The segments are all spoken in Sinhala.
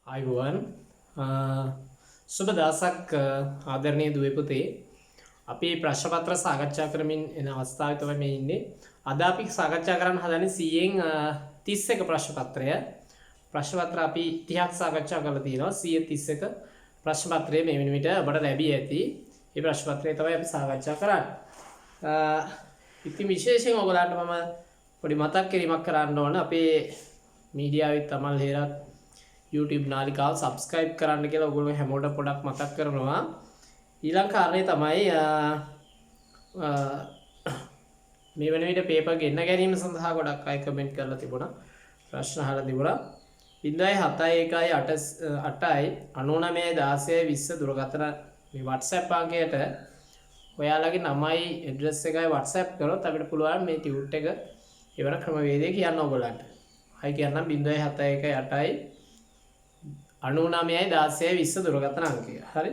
අයිබුවන් සුබ දවසක් ආදරණීය දුවේ පුතේ අපි ප්‍රශ්න පත්‍ර සාකච්ඡා කරමින් එන අවස්ථාවේ තමයි මේ ඉන්නේ. අද අපි සාකච්ඡා කරන්න හදන්නේ 100න් 31 ප්‍රශ්න පත්‍රය. ප්‍රශ්න පත්‍ර අපි 30ක් සාකච්ඡා කරලා තියෙනවා. 131 ප්‍රශ්න පත්‍රය මේ වෙන විට ඔබට ලැබී ඇති. මේ ප්‍රශ්න පත්‍රය තමයි අපි සාකච්ඡා කරන්නේ. ඉතින් විශේෂයෙන් ඔයගොල්ලන්ට මම පොඩි මතක් කිරීමක් කරන්න ඕන. අපේ මීඩියාවේ තමල් හේරත් YouTube නාලිකාව subscribe කරන්න කියලා ඔයගොල්ලෝ හැමෝටම පොඩක් මතක් කරනවා. ඊළඟ කාරණේ තමයි මේ වෙන විට පේපර් ගෙන්න ගැනීම සඳහා ගොඩක් අය කමෙන්ට් කරලා තිබුණා. ප්‍රශ්න අහලා තිබුණා. 071 දුරකථන මේ WhatsApp අංකයට ඔයාලගේ නමයි ඇඩ්‍රස් එකයි WhatsApp කරොත් අපිට පුළුවන් මේ ටියුට් එක ඉවර ක්‍රමවේදය කියන්න ඔයගොල්ලන්ට. අය කියන්නම් 071 99 දුරකථන අංකය. හරි.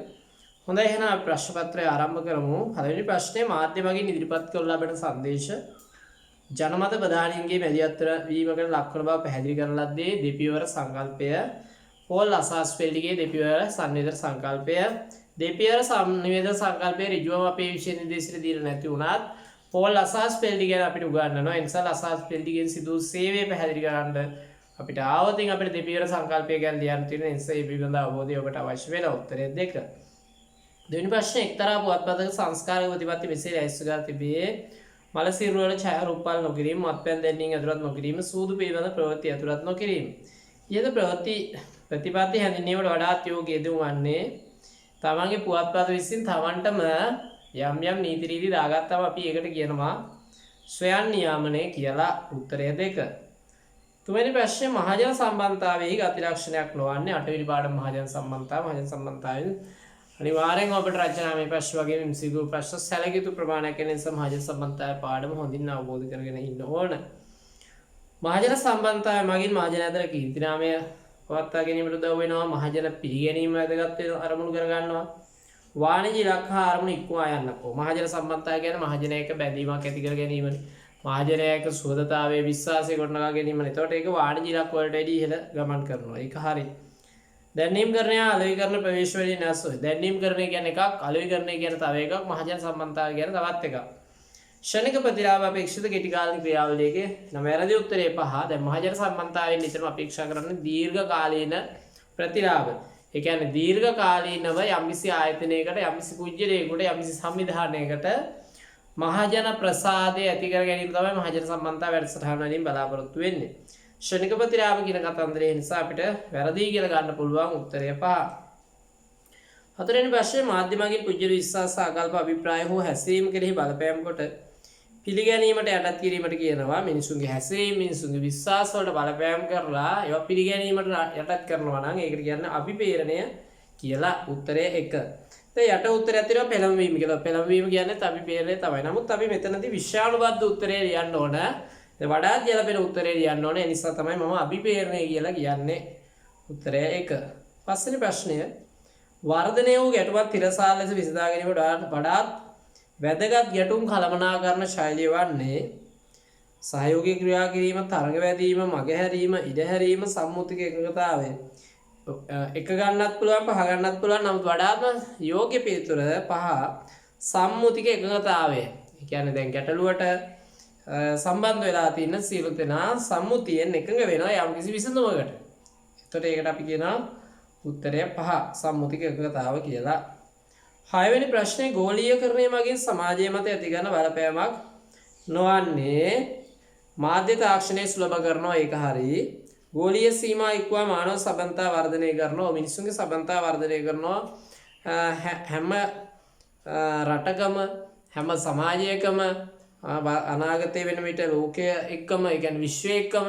හොඳයි එහෙනම් අපි ප්‍රශ්න පත්‍රය ආරම්භ කරමු. පළවෙනි ප්‍රශ්නේ මාධ්‍ය මගින් ඉදිරිපත් කරන ලබන සංදේශ ජනමත ප්‍රධානීන්ගේ මැදිහත් වීමකට ලක්වන බව පැහැදිලි කරන ලද්දේ දෙපියවර සංකල්පය පෝල් අසාස්පෙල්ලිගේ දෙපියවර සංවේදන සංකල්පය දෙපියවර සංවේදන සංකල්පය ඍජුවම අපේ විෂය නිර්දේශයට දීලා නැති වුණත් පෝල් අසාස්පෙල්ලි ගැන අපිට උගන්වනවා. ඒ නිසා අසාස්පෙල්ලිගෙන් සිදු සේවය පැහැදිලි කරන්න අපිට ආවතින් අපිට දෙපියවර සංකල්පය ගැන ලියන්න තියෙන නිසා මේ පිළිබඳ අවබෝධය ඔබට අවශ්‍ය වෙලා උත්තරය 2. දෙවෙනි ප්‍රශ්නේ එක්තරා පුවත්පතක සංස්කාරක ප්‍රතිපත්ති මෙසේ ලැයිස්තු කර තිබේ. මල සිරුර වල ඡායාරූපල් නොකිරීම, මත්පැන් දැන්වීම ඇතුළත් නොකිරීම, සූදු පිළිබඳ ප්‍රවෘත්ති ඇතුළත් නොකිරීම. ඊට ප්‍රතිපත්ති හැඳින්වීමට වඩාත් යෝග්‍ය වන්නේ තමන්ගේ පුවත්පත විසින් තමන්ටම යම් යම් නීති රීති දාගත්තම අපි ඒකට කියනවා ස්වයං නියාමනය කියලා. උත්තරය 2. තුන්වෙනි ප්‍රශ්නේ මහජන සම්බන්ධතාවයේ ගති ලක්ෂණයක් නොවන්නේ 8 වෙනි පාඩම මහජන සම්බන්ධතාවයෙන් අනිවාර්යෙන් ඔබට රචනාමය ප්‍රශ්න වගේ MCQ ප්‍රශ්න සැලකිය යුතු ප්‍රමාණයක් වෙන නිසා මහජන සම්බන්ධතාවය පාඩම හොඳින් අවබෝධ කරගෙන ඉන්න ඕන. මහජන සම්බන්ධතාවය මගින් මහජන අතර කීර්තිනාමය පවත්වා ගැනීමට උදව් වෙනවා. මහජන පිළිගැනීම වැදගත් වෙන අරමුණු කර ගන්නවා. වාණිජ ඉලක්ක අරමුණු ඉක්මවා යන්නකෝ. මහජන සම්බන්ධතාවය කියන්නේ මහජනයක බැඳීමක් ඇති කර ගැනීමනේ. මහජනයක සුහදතාවයේ විශ්වාසය ගොඩනගා ගැනීමනේ. එතකොට ඒක වාණිජ ඉලක්ක වලට වැඩි ඉහළ ගමන් කරනවා. ඒක හරියි. දැනීම්කරණය අලෙවිකරණ ප්‍රවේශවලින් නැසොයි. දැනීම්කරණය කියන්නේ එකක්, අලෙවිකරණය කියන්නේ තව එකක්, මහජන සම්බන්ධතාවය කියන්නේ තවත් එකක්. ක්ෂණික ප්‍රතිලාභ අපේක්ෂිත කෙටි කාලික ක්‍රියාවලියක නම් වැරදි උත්තරේ 5. දැන් මහජන සම්බන්ධතාවයෙන් නිතරම අපේක්ෂා කරන්නේ දීර්ඝ කාලීන ප්‍රතිලාභ. ඒ කියන්නේ දීර්ඝ කාලීනව යම්කිසි ආයතනයකට, යම්කිසි කුජලයකට, යම්කිසි සංවිධානයකට මහජන ප්‍රසාදය ඇති කර ගැනීම තමයි මහජන සම්බන්ධතාව වැඩසටහන වලින් බලාපොරොත්තු වෙන්නේ. ක්ෂණික ප්‍රතිලාභ කියන කතන්දරය නිසා අපිට වැරදි කියලා ගන්න පුළුවන්. උත්තරය 5. හතරවෙනි ප්‍රශ්නේ මාධ්‍ය මගින් පුජ්‍ය විශ්වාස ආකල්ප අභිප්‍රාය හෝ හැසිරීම කෙරෙහි බලපෑම් කොට පිළිගැනීමට යටත් කිරීමට කියනවා. මිනිසුන්ගේ හැසිරීම, මිනිසුන්ගේ විශ්වාස වලට බලපෑම් කරලා ඒවා පිළිගැනීමට යටත් කරනවා නම් ඒකට කියන්නේ අභිපේරණය කියලා. උත්තරය 1. දැන් යට උත්තරයක් තියෙනවා පෙළඹවීම කියලා. පෙළඹවීම කියන්නේ අභිපේරණය තමයි. නමුත් අපි මෙතනදී විශ්වානුබද්ධ උත්තරේ ලියන්න ඕන. වඩාත් ගැලපෙන උත්තරේ ලියන්න ඕනේ. ඒ නිසා තමයි මම අභිපේරණය කියලා කියන්නේ. උත්තරය 1. පස්වෙනි ප්‍රශ්නය වර්ධනය වූ ගැටුමක් තිරසාල් ලෙස විසඳා ගැනීමට වඩාත් වැදගත් ගැටුම් කළමනාකරණ ශෛලිය වන්නේ සහයෝගී ක්‍රියා කිරීම, තරඟ වැදීම, මගහැරීම, ඉඩහැරීම, සම්මුතික එකඟතාවය. එක ගන්නත් පුළුවන්, පහ ගන්නත් පුළුවන්. නමුත් වඩාත්ම යෝග්‍ය පිළිතුර 5 සම්මුතික එකඟතාවය. ඒ කියන්නේ දැන් ගැටලුවට සම්බන්ධ වෙලා තියෙන සියලු දෙනා සම්මුතියෙන් එකඟ වෙනවා යම්කිසි විසඳුමකට. එතකොට ඒකට අපි කියනවා උත්තරය 5 සම්මුතික එකඟතාව කියලා. 6 වෙනි ප්‍රශ්නේ ගෝලීයකරණය මගින් සමාජයේ මත ඇති කරන බලපෑමක් නොවන්නේ මාධ්‍ය තාක්ෂණය සුලභ කරනවා. ඒක හරියි. ගෝලීය සීමා ඉක්මවා මානව සබඳතා වර්ධනය කරනවා. මිනිසුන්ගේ සබඳතා වර්ධනය කරනවා. හැම රටකම, හැම සමාජයකම අනාගතයේ වෙන විට ලෝකය එක්කම, ඒ කියන්නේ විශ්වය එක්කම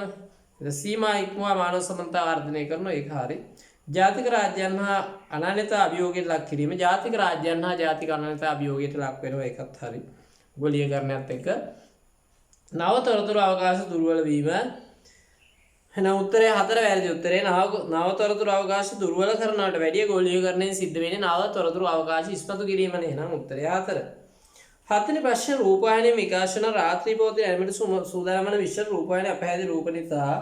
සීමා ඉක්මවා මානව සබඳතා වර්ධනය කරනවා. ඒක හරියි. ජාතික රාජ්‍යයන් හා අනන්‍යතා අභියෝගයට ලක් කිරීම. ජාතික රාජ්‍යයන් හා ජාතික අනන්‍යතා අභියෝගයට ලක් වෙනවා. ඒකත් හරි. ගෝලීයකරණයත් එක්ක නව තොරතුරු අවකාශ දුර්වල වීම. එහෙනම් උත්තරය 4 වැරදි. උත්තරේ නව තොරතුරු අවකාශ දුර්වල කරනවට වැඩිය ගෝලීයකරණයෙන් සිද්ධ වෙන්නේ නව තොරතුරු අවකාශ ඉස්මතු කිරීමනේ. එහෙනම් උත්තරය 4. 7 වෙනි ප්‍රශ්නේ රූපවාහිනී විකාශන රාත්‍රී පොතේ ඇමෙට සූදානම් වන විශ්ව රූපවාහිනී අපහැදී රූප නිසා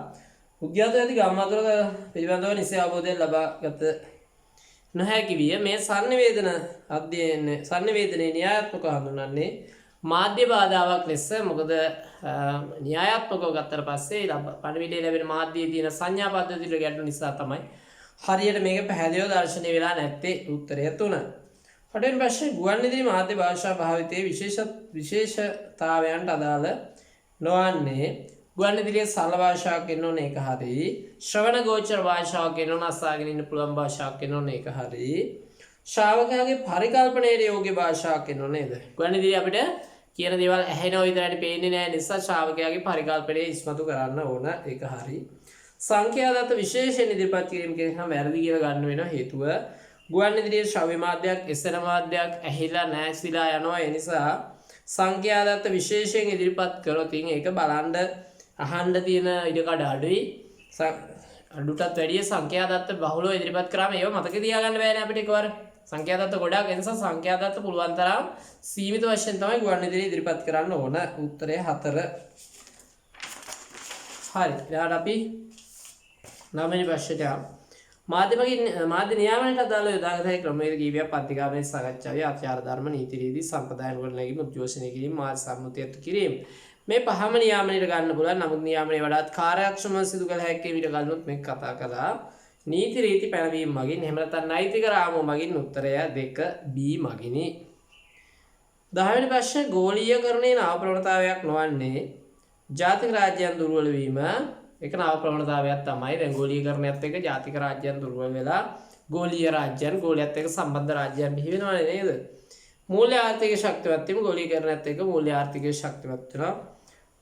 උද්‍යාත ඇති ගම්මාතුරක පිළිබඳව නිසි අවබෝධය ලබාගත නොහැකි විය. මේ සංනිවේදන අධ්‍යයන සංනිවේදනයේ න්‍යායාත්මක හඳුන්වන්නේ මාධ්‍ය බාධාවක් ලෙස. මොකද න්‍යායාත්මකව ගත්තට පස්සේ පණිවිඩය ලැබෙන මාධ්‍යයේ තියෙන සංඥා පද්ධතිවල ගැටලු නිසා තමයි හරියට මේක පැහැදිලිව දර්ශනය වෙලා නැත්තේ. උත්තරය 3. හටෙන් පස්සේ ගුවන්විදුලි මාධ්‍ය භාෂා භාවිතයේ විශේෂතාවයන්ට අදාළ නොවන්නේ ගුවන්විදුලියේ සරල භාෂාවක් වෙන්න ඕනේ ඒක හරි. ශ්‍රවණ ගෝචර භාෂාවක් වෙන්න ඕන අසාගෙන ඉන්න පුළුවන් භාෂාවක් වෙන්න ඕනේ ඒක හරි. ශ්‍රාවකයාගේ පරිකල්පනයේ යෝග්‍ය භාෂාවක් වෙන්න ඕනේ නේද? ගුවන්විදුලිය අපිට කියන දේවල් ඇහෙනව විතරයි පේන්නේ නැහැ නිසා ශ්‍රාවකයාගේ පරිකල්පනය ඉස්මතු කරන්න ඕන ඒක හරි. සංඛ්‍යාදත්ත විශේෂයෙන් ඉදිරිපත් කිරීම කියන එක වැරදි කියලා ගන්න වෙන හේතුව ගුවන්විදුලියේ ශ්‍රව්‍ය මාධ්‍යයක් එසන මාධ්‍යයක් ඇහිලා නැසිලා යනවා. ඒ නිසා සංඛ්‍යාදත්ත විශේෂයෙන් ඉදිරිපත් කරොත් ඒක බලන්න අහන්න තියෙන ඉඩකඩ අඩුයි. අඩුටත් වැඩිය සංඛ්‍යාදත්ත බහුලව ඉදිරිපත් කරාම ඒව මතක තියාගන්න බෑනේ අපිට එකවර. සංඛ්‍යාදත්ත ගොඩාක් ඒ නිසා සංඛ්‍යාදත්ත පුළුවන් තරම් සීමිත වශයෙන් තමයි ගුවන්විදුලිය ඉදිරිපත් කරන්න ඕන. උත්තරය 4. හරි. ඊළඟට අපි 9 වෙනි ප්‍රශ්නයට යමු. මාධ්‍ය නියාමනයට අදාළ යොදාගත හැකි ක්‍රමවේද කීපයක් පත්‍රිකාවේ සාකච්ඡාවේ ආචාර ධර්ම නීති රීති සම්ප්‍රදායන් වල නැගීම උද්ඝෝෂණය කිරීම මාධ්‍ය සම්මුතියත් කිරීම මේ පහම නියාමනයට ගන්න පුළුවන්. නමුත් නියාමනයේ වඩාත් කාර්යක්ෂමව සිදු කළ හැකි විදිහට ගන්නොත් මේක කතා කළා නීති රීති පැනවීම මගින්. එහෙම නැත්නම් නෛතික රාමුව මගින්. උත්තරය 2B මගිනි. 10 වෙනි ප්‍රශ්නේ ගෝලීයකරණයේ නව ප්‍රවණතාවයක් නොවන්නේ ජාතික රාජ්‍යයන් දුර්වල වීම. ඒක නව ප්‍රවණතාවයක් තමයි. දැන් ගෝලීකරණයත් එක්ක ජාතික රාජ්‍යයන් දුර්වල වෙලා ගෝලීය රාජ්‍යයන් ගෝලීයත් එක්ක සම්බන්ධ රාජ්‍යයන් බිහි වෙනවනේ නේද? මූල්‍ය ආර්ථික ශක්තිවත් වීම ගෝලීකරණයත් එක්ක මූල්‍ය ආර්ථිකයේ ශක්තිවත් වෙනවා.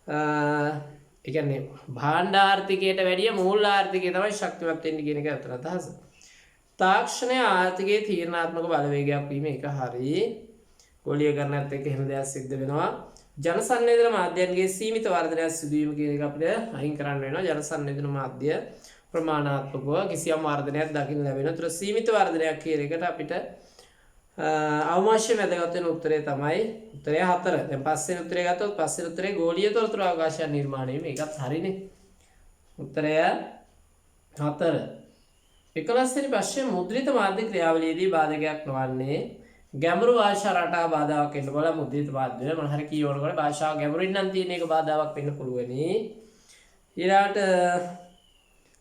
ඒ කියන්නේ භාණ්ඩ ආර්ථිකයට වැඩිය මූල්‍ය ආර්ථිකය තමයි ශක්තිවත් වෙන්නේ කියන එක අතර අදහස. තාක්ෂණය ආර්ථිකයේ තීරණාත්මක බලවේගයක් වීම ඒක හරි. ගෝලීකරණයත් එක්ක එහෙම දෙයක් සිද්ධ වෙනවා. ජනසන්නිවේදන මාධ්‍යයන්ගේ සීමිත වර්ධනයක් සිදුවීම කියන එක අපිට අයින් කරන්න වෙනවා. ජනසන්නිවේදන මාධ්‍ය ප්‍රමාණාත්මකව කිසියම් වර්ධනයක් දකින්න ලැබෙනවා. ඒතර සීමිත වර්ධනයක් කියන එකට අපිට අවශ්‍ය වැදගත් වෙන උත්තරය තමයි උත්තරය 4. දැන් පස්වෙනි උත්තරය ගත්තොත් පස්වෙනි උත්තරේ ගෝලීය තොරතුරු අවකාශයන් නිර්මාණය වීම. ඒකත් හරිනේ. උත්තරය 4. 11 වෙනි ප්‍රශ්නේ මුද්‍රිත මාධ්‍ය ක්‍රියාවලියේදී බාධකයක් නොවන්නේ ගැඹුරු භාෂා රටා බාධාවක් වෙන්න බල මුද්‍රිත මාධ්‍ය මොන හරි කියවනකොට භාෂාව ගැඹුරින් නම් තියෙන එක බාධාවක් වෙන්න පුළුවනි. ඊළාට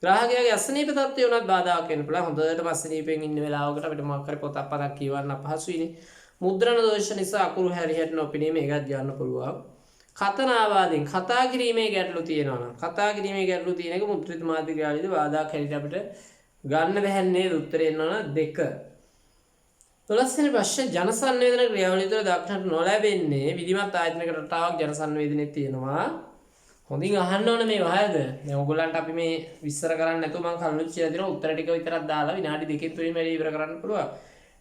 ග්‍රාහකයාගේ අසනීප තත්ත්වය උනත් බාධාවක් වෙන්න පුළුවන්. හොඳටම අසනීපෙන් ඉන්න වෙලාවකට අපිට මොකක් හරි පොතක් පතක් කියවන්න අපහසුයිනේ. මුද්‍රණ දෝෂ නිසා අකුරු හැරියට නොපෙනීම ඒකත් ගන්න පුළුවන්. කතනාවාදීන් කතා කිරීමේ ගැටලු තියෙනවා නම් කතා කිරීමේ ගැටලු තියෙන එක මුද්‍රිත මාධ්‍ය ක්‍රියාවලියේදී බාධාක් හැටියට අපිට ගන්න බැහැන්නේ. උත්තරේ එනවා 2. 12 වෙනි ප්‍රශ්නේ ජනසන්නිවේදන ක්‍රියාවලිය තුළ දක්නට නොලැබෙන්නේ විධිමත් ආයතනයක රටාවක් ජනසන්නිවේදනයේ තියෙනවා. හොඳින් අහන්න ඕන මේ වහයද. දැන් ඔයගොල්ලන්ට අපි මේ විස්තර කරන්න නැතුව මම කලින් කියලා දෙනවා උත්තර ටික විතරක් දාලා විනාඩි 2කින් 3කින් වැඩි ඉවර කරන්න පුළුවන්.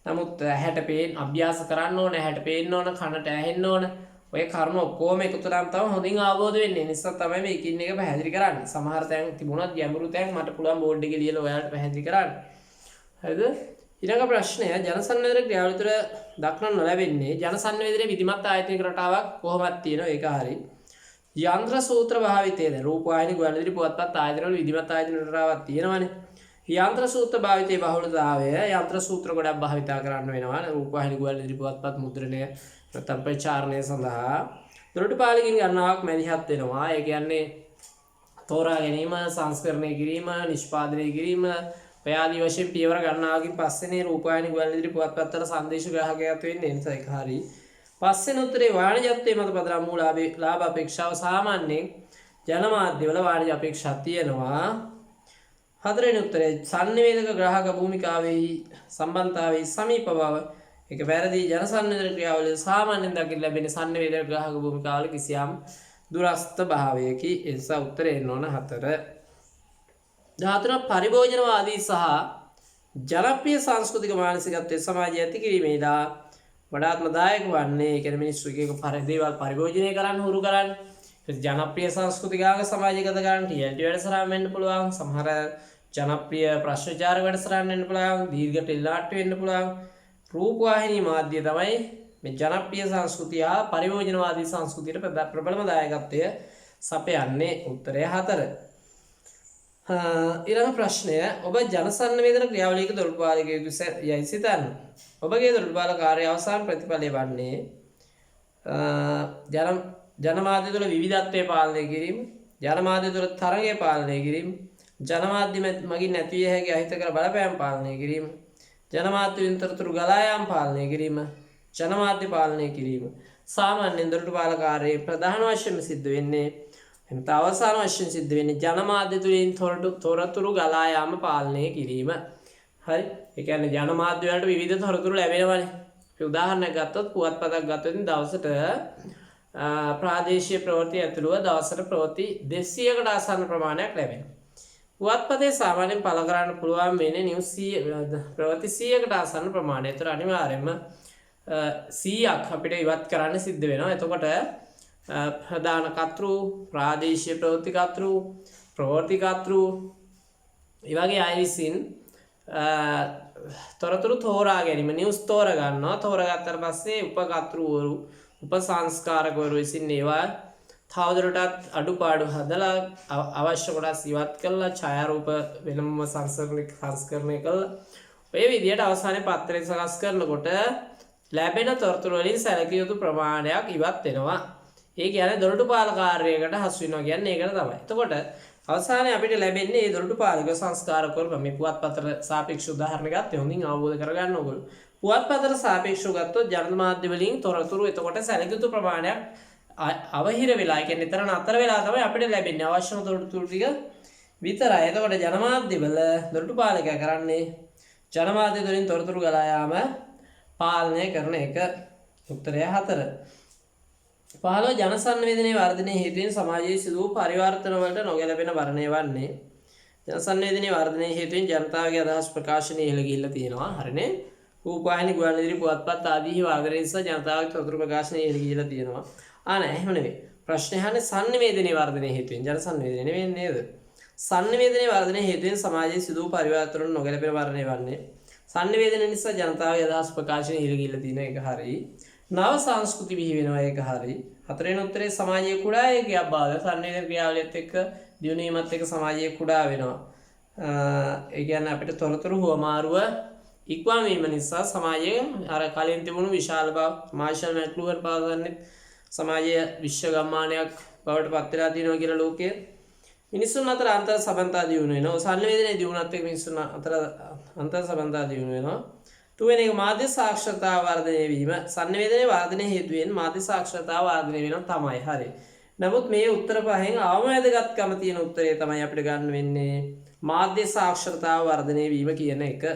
නමුත් ඇහැට පේන්න අභ්‍යාස කරන්න ඕන, ඇහැට පේන්න ඕන, කනට ඇහෙන්න ඕන. ඔය කරුණ ඔක්කොම එකතු කරාම තමයි හොඳින් අවබෝධ වෙන්නේ. ඒ නිසා තමයි මේ එකින් එක පැහැදිලි කරන්නේ. සමහර තැන් තිබුණත් ගැඹුරු තැන් මට පුළුවන් බෝඩ් එකේ ලියලා ඔයාලට පැහැදිලි කරන්න. හරිද? ඊළඟ ප්‍රශ්නය ජනසන්නිවේදන ක්‍රියාවලිය තුළ දක්නට නොලැබෙන්නේ ජනසන්නිවේදනයේ විධිමත් ආයතනික රටාවක් කොහොමද තියෙනවා ඒක හරි. යන්ත්‍ර සූත්‍ර භාවිතයේද රූපවාහිනී ගුවන්විදුලි පුවත්පත් ආයතනවල විධිමත් ආයතන රටාවක් තියෙනවානේ. යන්ත්‍ර සූත්‍ර භාවිතයේ බහුලතාවය යන්ත්‍ර සූත්‍ර ගොඩක් භාවිතා කරන්න වෙනවා. රූපවාහිනී ගුවන්විදුලි පුවත්පත් මුද්‍රණය නැත්නම් ප්‍රචාරණය සඳහා දොරටුපාලකින් ගණනාවක් මැදිහත් වෙනවා. ඒ කියන්නේ තෝරා ගැනීම, සංස්කරණය කිරීම, නිෂ්පාදනය කිරීම ඔයාදී වශයෙන් පියවර ගණනාවකින් පස්සේනේ රූපවාහිනී ගුවන්විදුලි පුවත්පත්වල සංදේශ ග්‍රාහකයාට වෙන්නේ. එනිසා ඒක හරි. පස්වෙනි උත්තරේ වාණිජත්වයේ මත පදනම් වූ ලාභ අපේක්ෂාව සාමාන්‍යයෙන් ජනමාධ්‍යවල වාණිජ අපේක්ෂා තියෙනවා. හතරවෙනි උත්තරේ සංනිවේදක ග්‍රාහක භූමිකාවේ සම්බන්ධතාවයේ සමීප බව ඒක වැරදි. ජනසන්නිවේදන ක්‍රියාවලිය සාමාන්‍යයෙන් දකින්න ලැබෙන සංනිවේදක ග්‍රාහක භූමිකාවල කිසියම් දුරස්ත භාවයකි. ඒ නිසා උත්තරේ එන්න ඕන 4. 13 පරිභෝජනවාදී සහ ජනප්‍රිය සංස්කෘතික මානසිකත්වයේ සමාජය ඇති කිරීමේදී වඩාත්ම දායක වන්නේ. ඒ කියන්නේ මිනිස්සු එක දේවල් පරිභෝජනය කරන්න හුරු කරන්න. ජනප්‍රිය සංස්කෘතිකාංග සමාජගත කරන්න ටිඑල්ටි වැඩසටහන් වෙන්න පුළුවන්. සමහර ජනප්‍රිය ප්‍රශ්න විචාර වැඩසටහන් වෙන්න පුළුවන්. දීර්ඝ ටෙලිනාට්‍ය වෙන්න පුළුවන්. රූපවාහිනී මාධ්‍ය තමයි මේ ජනප්‍රිය සංස්කෘතිය හා පරිභෝජනවාදී සංස්කෘතියට ප්‍රබලම දායකත්වය සපයන්නේ. උත්තරය 4. ඊළඟ ප්‍රශ්නය ඔබ ජනසන්නිවේදන ක්‍රියාවලියක දොරටුපාලකයෙකු යයි සිතන්න. ඔබගේ දොරටුපාල කාර්ය අවසාන ප්‍රතිඵලය වන්නේ ජනමාධ්‍ය තුළ විවිධත්වය පාලනය කිරීම, ජනමාධ්‍ය තුළ තරගය පාලනය කිරීම, ජනමාධ්‍ය මගින් නැතිවිය හැකි අහිතකර බලපෑම් පාලනය කිරීම, ජනමාධ්‍යයෙන් තොරතුරු ගලා යාම පාලනය කිරීම, ජනමාධ්‍ය පාලනය කිරීම. සාමාන්‍යයෙන් දොරටුපාල කාර්යයේ ප්‍රධාන වශයෙන් සිද්ධ වෙන්නේ අවසාන වශයෙන් සිද්ධ වෙන්නේ ජනමාධ්‍ය තුළින් තොරතුරු ගලා යාම පාලනය කිරීම. හරි. ඒ කියන්නේ ජනමාධ්‍ය වලට විවිධ තොරතුරු ලැබෙනවානේ. උදාහරණයක් ගත්තොත් පුවත්පතක් ගත්තොත් දවසට ප්‍රාදේශීය ප්‍රවෘත්ති ඇතුළුව දවසට ප්‍රවෘත්ති 200කට ආසන්න ප්‍රමාණයක් ලැබෙනවා. පුවත්පතේ සාමාන්‍යයෙන් පළ කරන්න පුළුවන් වෙන්නේ නිවුස් 100 ප්‍රවෘත්ති 100කට ආසන්න ප්‍රමාණය. ඒතර අනිවාර්යයෙන්ම 100ක් අපිට ඉවත් කරන්න සිද්ධ වෙනවා. එතකොට ප්‍රධාන කතෘ, ප්‍රාදේශීය ප්‍රවෘත්ති කතෘ, ප්‍රවෘත්ති කතෘ ඒ වගේ අය විසින් තොරතුරු තෝරා ගැනීම, නිවුස් තෝරගන්නවා. තෝරගත්තට පස්සේ උපකතෘවරු, උපසංස්කාරකවරු විසින් ඒවා තවදුරටත් අඩුපාඩු හදලා අවශ්‍ය කොටස් ඉවත් කරලා ඡායාරූප වෙනම සංස්කරණය කළා. ඔය විදිහට අවසානයේ පත්‍රය සකස් කරනකොට ලැබෙන තොරතුරු වලින් සැලකිය යුතු ප්‍රමාණයක් ඉවත් වෙනවා. ඒ කියන්නේ දොරටුපාල කාර්යයකට හසු වෙනවා කියන්නේ ඒකට තමයි. එතකොට අවසානයේ අපිට ලැබෙන්නේ මේ දොරටුපාලක සංස්කාරකවරු මේ පුවත්පතට සාපේක්ෂ උදාහරණ ගත්තේ හොඳින් අවබෝධ කරගන්න ඕගොල්ලෝ. පුවත්පතට සාපේක්ෂව ගත්තොත් ජනමාධ්‍ය වලින් තොරතුරු එතකොට සැලකිය යුතු ප්‍රමාණයක් අවහිර වෙලා, ඒ කියන්නේ තරණ අතර වෙලා තමයි අපිට ලැබෙන්නේ අවශ්‍යම තොරතුරු ටික විතරයි. එතකොට ජනමාධ්‍ය වල දොරටුපාලකයා කරන්නේ ජනමාධ්‍ය වලින් තොරතුරු ගලා යාම පාලනය කරන එක. උත්තරය 4. 15 ජනසන්නිවේදනයේ වර්ධනයේ හේතුවෙන් සමාජයේ සිදු වූ පරිවර්තන වලට නොගැලපෙන වර්ණය වන්නේ. ජනසන්නිවේදනයේ වර්ධනයේ හේතුවෙන් ජනතාවගේ අදහස් ප්‍රකාශනය ඉහළ ගිහිල්ලා තියෙනවා. හරිනේ. රූපවාහිනී, ගුවන්විදුලි, පුවත්පත් ආදී වාදනය නිසා ජනතාවගේ තොරතුරු ප්‍රකාශනය ඉහළ ගිහිල්ලා තියෙනවා. නෑ එහෙම නෙවෙයි. ප්‍රශ්නේ අහන්නේ සන්නිවේදනයේ වර්ධනයේ හේතුවෙන්. ජනසන්නිවේදනය නෙවෙයි නේද? සන්නිවේදනයේ වර්ධනයේ හේතුවෙන් සමාජයේ සිදු වූ පරිවර්තන වලට නොගැලපෙන වර්ණය වන්නේ. සන්නිවේදනය නිසා ජනතාවගේ අදහස් ප්‍රකාශනය ඉහළ ගිහිල්ලා තියෙන එක හරියි. නව සංස්කෘති බිහි වෙනවා ඒක හරි. 4 වෙනි උත්තරේ සමාජයේ කුඩා ඒකයක් බාධා සම්නිවේදන ක්‍රියාවලියත් එක්ක දියුණුවීමත් එක්ක සමාජයේ කුඩා වෙනවා. ඒ කියන්නේ අපිට තොරතුරු හුවමාරුව ඉක්මන් වීම නිසා සමාජයේ අර කලින් තිබුණු විශාල බව මාර්ෂල් මැක්ලුහර් පාදන්නේ සමාජයේ විශ්ව ගම්මානයක් බවට පත් වෙලා තියෙනවා කියලා ලෝකයේ මිනිසුන් අතර අන්තර් සබඳතා දියුණු වෙනවා. සම්නිවේදනයේ දියුණුවත් එක්ක මිනිසුන් අතර අන්තර් සබඳතා දියුණු වෙනවා. 2 වෙනි එක මාධ්‍ය සාක්ෂරතාව වර්ධනය වීම. සන්නිවේදනයේ වර්ධනය හේතුවෙන් මාධ්‍ය සාක්ෂරතාව වර්ධනය වෙනවා තමයි. හරි. නමුත් මේ උත්තර පහෙන් අවම වැදගත්කම තියෙන උත්තරය තමයි අපිට ගන්න වෙන්නේ මාධ්‍ය සාක්ෂරතාව වර්ධනය වීම කියන එක.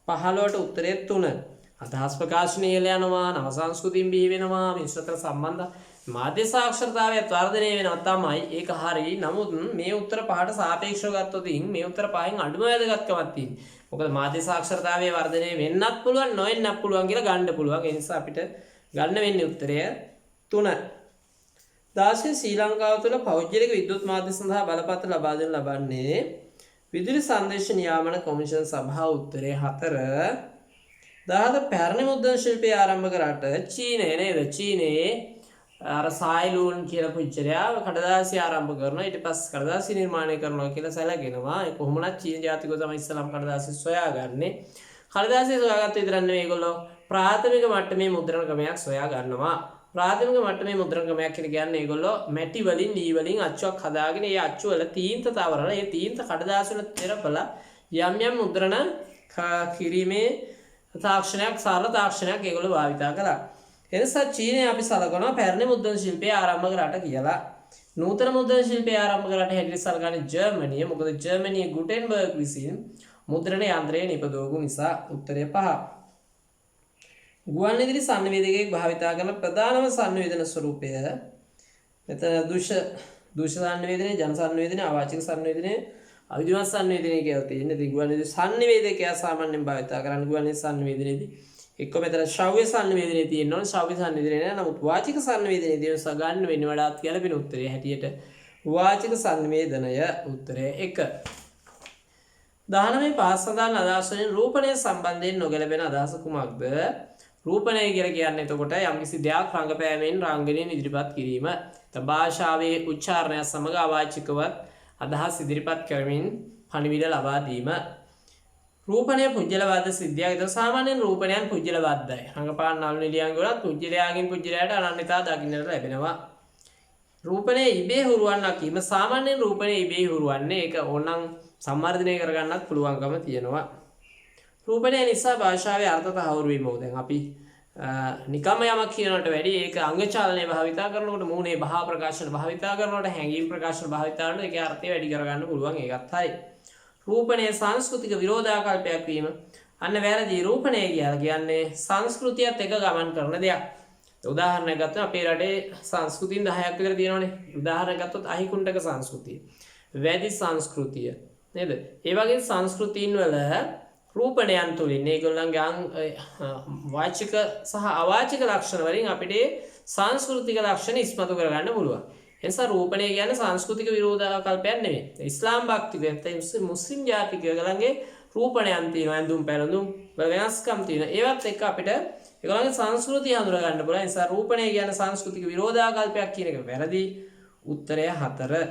15ට උත්තරය 3. අදහස් ප්‍රකාශනය ඉහළ යනවා, නව සංස්කෘතියින් බිහි වෙනවා, මිනිස්සු අතර සම්බන්ධ මාධ්‍ය සාක්ෂරතාවයත් වර්ධනය වෙනවා තමයි. ඒක හරි. නමුත් මේ උත්තර පහට සාපේක්ෂව ගත්තොත් මේ උත්තර පහෙන් අඩුම වැදගත්කමක් තියෙනවා. මොකද මාධ්‍ය සාක්ෂරතාවයේ වර්ධනය වෙන්නත් පුළුවන්, නොවෙන්නත් පුළුවන් කියලා ගන්න පුළුවන්. ඒ නිසා අපිට ගන්න වෙන්නේ උත්තරය 3. 16 ශ්‍රී ලංකාව තුළ පෞද්ගලික විද්‍යුත් මාධ්‍ය සඳහා බලපත්‍ර ලබා දෙනු ලබන්නේ විදුලි සංදේශ නියාමන කොමිෂන් සභාව. උත්තරය 4. 17 පැරණි මුද්‍රණ ශිල්පය ආරම්භ කරාට චීනය නේද? චීනයේ අර සායිලූන් කියලා පුච්චරයා කඩදාසිය ආරම්භ කරනවා. ඊට පස්සේ කඩදාසිය නිර්මාණය කරනවා කියලා සැලකෙනවා. ඒ කොහොමවත් චීන ජාතිකයෝ තමයි ඉස්සලම් කඩදාසිය සොයාගන්නේ. කඩදාසිය සොයාගත්ත විතරක් නෙවෙයි ඒගොල්ලෝ ප්‍රාථමික මට්ටමේ මුද්‍රණ ක්‍රමයක් සොයා ගන්නවා. ප්‍රාථමික මට්ටමේ මුද්‍රණ ක්‍රමයක් කියලා කියන්නේ ඒගොල්ලෝ මැටි වලින් ලී වලින් අච්චුවක් හදාගෙන ඒ අච්චු වල තීන්ත තවරලා ඒ තීන්ත කඩදාසි වල තෙරපලා යම් යම් මුද්‍රණ කිරීමේ තාක්ෂණයක්, සරල තාක්ෂණයක් ඒගොල්ලෝ භාවිතා කළා. එනිසා චීනය අපි සලකනවා පැරණි මුද්‍රණ ශිල්පය ආරම්භ කරාට කියලා. නූතන මුද්‍රණ ශිල්පය ආරම්භ කරාට හැටියට සලකන්නේ ජර්මනිය. මොකද ජර්මනියේ ගුටෙන්බර්ග් විසින් මුද්‍රණ යන්ත්‍රය නිපදවපු නිසා. උත්තරය 5. ගුවන්විදුලි සංවේදකයෙක් භාවිතා කරන ප්‍රධානම සංවේදන ස්වරූපය මෙතන දෘශ්‍ය සංවේදනය, ජන සංවේදනය, අවාචික සංවේදනය, අවිධිමත් සංවේදනය කියලා තියෙන්නේ. ඉතින් ගුවන්විදුලි සංවේදකයා සාමාන්‍යයෙන් භාවිතා කරන්නේ ගුවන්විදුලි සංවේදනයේදී එක්ක මෙතන ශ්‍රව්‍ය සංවේදනයේ තියෙනවා. ශ්‍රව්‍ය සංවේදනය නෑ. නමුත් වාචික සංවේදනයේ තියෙන සගන්න වෙන වඩාත් ගැළපෙන උත්තරය හැටියට වාචික සංවේදනය. උත්තරය 1. 19 පාස් සඳහන් අදහස් වලින් රූපණය සම්බන්ධයෙන් නොගැලපෙන අදහස කුමක්ද? රූපණය කියලා කියන්නේ එතකොට යම්කිසි දෙයක් රංගපෑමෙන් රංගනයෙන් ඉදිරිපත් කිරීම. භාෂාවේ උච්චාරණය සමග අවාචිකවත් අදහස් ඉදිරිපත් කරමින් පණිවිඩ ලබා දීම. රූපණය පුජ්‍යලවාද සිද්ධියක්. ඒක සාමාන්‍යයෙන් රූපණයන් පුජ්‍යලවාදයි. රංගපාන නළු නිලියන් වලත් පුජ්‍යලයාගෙන් පුජ්‍යලයට අනන්‍යතා දකින්නට ලැබෙනවා. රූපණය ඉබේ හුරුවන්නක් කීම සාමාන්‍යයෙන් රූපණය ඉබේ හුරුවන්නේ ඒක ඕනනම් සම්වර්ධනය කරගන්නත් පුළුවන්කම තියෙනවා. රූපණය නිසා භාෂාවේ අර්ථ තහවුරු වීම. දැන් අපි නිකම්ම යමක් කියනකට වැඩි ඒක අංග චලනය භාවිතා කරනකොට මූණේ භාව ප්‍රකාශන භාවිතා කරනකොට හැඟීම් ප්‍රකාශන භාවිතා කරනකොට ඒකේ අර්ථය වැඩි කරගන්න පුළුවන්. ඒකත් හරි. රූපණය සංස්කෘතික විරෝධාකල්පයක් වීම. අන්න වැරදි. රූපණය කියලා කියන්නේ සංස්කෘතියත් එක ගමන් කරන දෙයක්. උදාහරණයක් ගත්තොත් අපේ රටේ සංස්කෘතීන් 10ක් විතර තියෙනවානේ. උදාහරණයක් ගත්තොත් අහිකුණ්ඩක සංස්කෘතිය, වැදි සංස්කෘතිය නේද? ඒ වගේ සංස්කෘතීන් වල රූපණයන් තුලින් ඒගොල්ලන්ගේ වාචික සහ අවාචික ලක්ෂණ වලින් අපිට සංස්කෘතික ලක්ෂණ ඉස්මතු කරගන්න පුළුවන්. ඒ නිසා රූපණය කියන්නේ සංස්කෘතික විරෝධාකල්පයක් නෙමෙයි. ඉස්ලාම් භක්තිකයන්ට මුස්ලිම් ජාතිකයන්ගේ රූපණයන් තියෙනවා, ඇඳුම් පැළඳුම් වෙනස්කම් තියෙනවා. ඒවත් එක්ක අපිට ඒගොල්ලන්ගේ සංස්කෘතිය හඳුනා ගන්න පුළුවන්. ඒ නිසා රූපණය කියන්නේ සංස්කෘතික විරෝධාකල්පයක් කියන එක වැරදි. උත්තරය 4.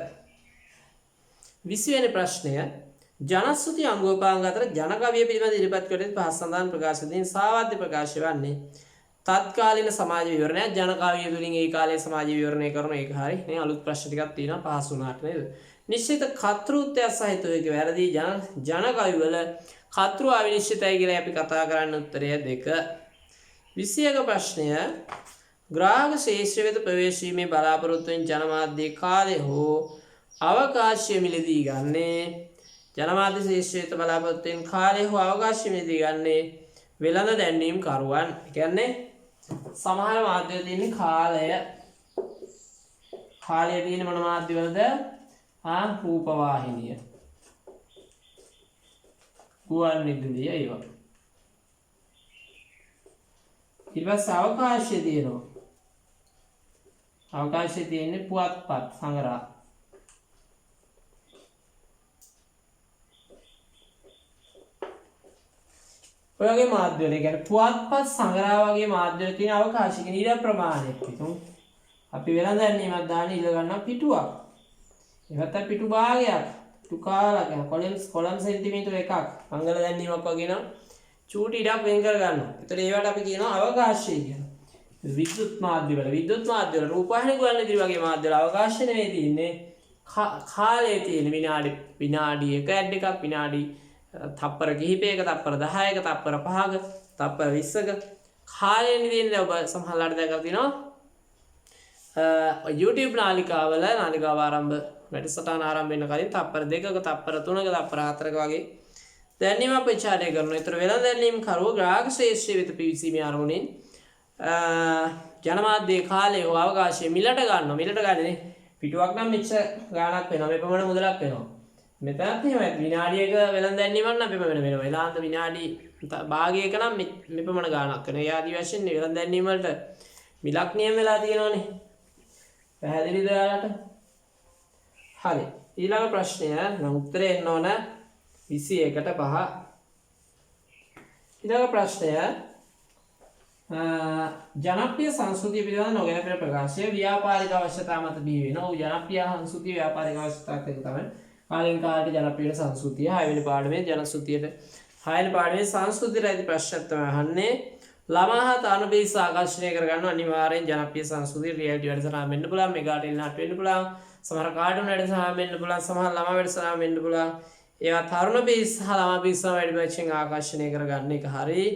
20 වෙනි ප්‍රශ්නය ජනශ්‍රුති අංගෝපාංග අතර ජනකවිය පිළිබඳ ඉදිරිපත් කළ පහස් සඳහන් ප්‍රකාශයෙන් සාවාද්‍ය ප්‍රකාශය වන්නේ තත්කාලීන සමාජ විවරණයක්. ජනකවිය තුලින් ඒ කාලයේ සමාජ විවරණය කරන එක හරි නේ. අලුත් ප්‍රශ්න ටිකක් තියෙනවා පහස් වුණාට නේද? නිශ්චිත කර්තෘත්වය සහිතව ඒක වැරදි. ජනකවි වල කර්තෘ අවිනිශ්චිතයි කියලා අපි කතා කරන්න උත්තරය 2. 21 ප්‍රශ්නය ග්‍රාහක ශේෂ්ත්‍ර වෙත ප්‍රවේශ වීමේ බලාපොරොත්තු වෙන ජනමාධ්‍ය කාලය හෝ අවකාශය මිලදී ගන්නේ. ජනමාධ්‍ය ශේෂ්ත්‍රයට බලාපොරොත්තු වෙන කාලය හෝ අවකාශය මිලදී ගන්නේ වෙළඳ දැන්වීම් කරුවන්. ඒ කියන්නේ සමහර මාධ්‍ය තියෙන කාලය තියෙන මොන මාධ්‍යවලද? රූපවාහිනිය, ගුවන් විදුලිය ඒවා. ඊට පස්සේ අවකාශය තියෙනවා. අවකාශය තියෙන්නේ පුවත්පත් සංග්‍රහ. ඔය වගේ මාධ්‍ය වල කියන්නේ පුවත්පත් සංග්‍රහ වගේ මාධ්‍ය වල තියෙන අවකාශික නිර ප්‍රමාණයක් හිතමු. අපි වෙනද දැනීමක් දාන්න ඉල්ල ගන්නවා පිටුවක්. ඒකට පිටු භාගයක්, පිටු කාලක්, කොලම් සෙන්ටිමීටර එකක් මංගල දැනීමක් වගේ නම් චූටි ඉඩක් වෙන් කර ගන්නවා. ඒතර ඒවට අපි කියනවා අවකාශය කියලා. විද්‍යුත් මාධ්‍ය වල රූපවාහිනී ගුවන් විදුලි වගේ මාධ්‍ය වල අවකාශය නෙවෙයි තියෙන්නේ. කාලය තියෙන විනාඩි 1 ඇඩ් එකක්, විනාඩි තප්පර කිහිපයක, තප්පර 10ක, තප්පර 5ක, තප්පර 20ක කාලයෙන් දින්නේ. ඔබ සමහරවිට දැකලා තිනවා YouTube නාලිකාවල නාලිකාව වැඩසටහන ආරම්භ වෙන කලින් තප්පර 2ක, තප්පර 3ක, තප්පර 4ක වගේ දැනීම ප්‍රචාරය කරනවා. ඒතර වෙළඳ දැනීම් කරුව ග්‍රාහක ශ්‍රේෂ්ඨ වෙත පිවිසීමේ අරමුණින් ජනමාධ්‍ය කාලය හෝ අවකාශය මිලට ගන්නවා. මිලට ගන්නනේ පිටුවක් නම් මෙච්චර ගාණක් වෙනවා, මෙපමණ මුදලක් වෙනවා. මෙතනත් එහෙමයි. විනාඩියක වෙළඳ දැන්වීමක් නම් මෙපමණ වෙනවා. එලාන්ත විනාඩි භාගයක නම් මෙපමණ ගාණක් වෙනවා. ඒ ආදී වශයෙන් වෙළඳ දැන්වීම වලට මිලක් නියම වෙලා තියෙනවානේ. පැහැදිලිද ඔයාලට? හරි. ඊළඟ ප්‍රශ්නය නම් උත්තරේ එන්න ඕන 21ට 5. ඊළඟ ප්‍රශ්නය ජනප්‍රිය සංස්කෘතිය පිළිබඳ නොගැලපෙන ප්‍රකාශය ව්‍යාපාරික අවශ්‍යතා මත බිහි වෙනවා. ජනප්‍රිය සංස්කෘතිය ව්‍යාපාරික අවශ්‍යතාවක් එක තමයි කාලෙන් කාලට ජනප්‍රිය සංස්කෘතිය. 6 වෙනි පාඩමේ ජනශ්‍රුතියට 6 වෙනි පාඩමේ සංස්කෘතියට ඇති ප්‍රශ්න තමයි අහන්නේ. ළමා හා තරුණ පිරිස ආකර්ෂණය කරගන්න අනිවාර්යෙන් ජනප්‍රිය සංස්කෘතිය රියැලිටි වැඩසටහන් වෙන්න පුළුවන්, මෙගා ටෙලිනාට් වෙන්න පුළුවන්, සමහර කාටුන් වැඩසටහන් වෙන්න පුළුවන්, සමහර ළමා වැඩසටහන් වෙන්න පුළුවන්. ඒවා තරුණ පිරිස හා ළමා පිරිස වැඩි වශයෙන් ආකර්ෂණය කරගන්න එක හරියි.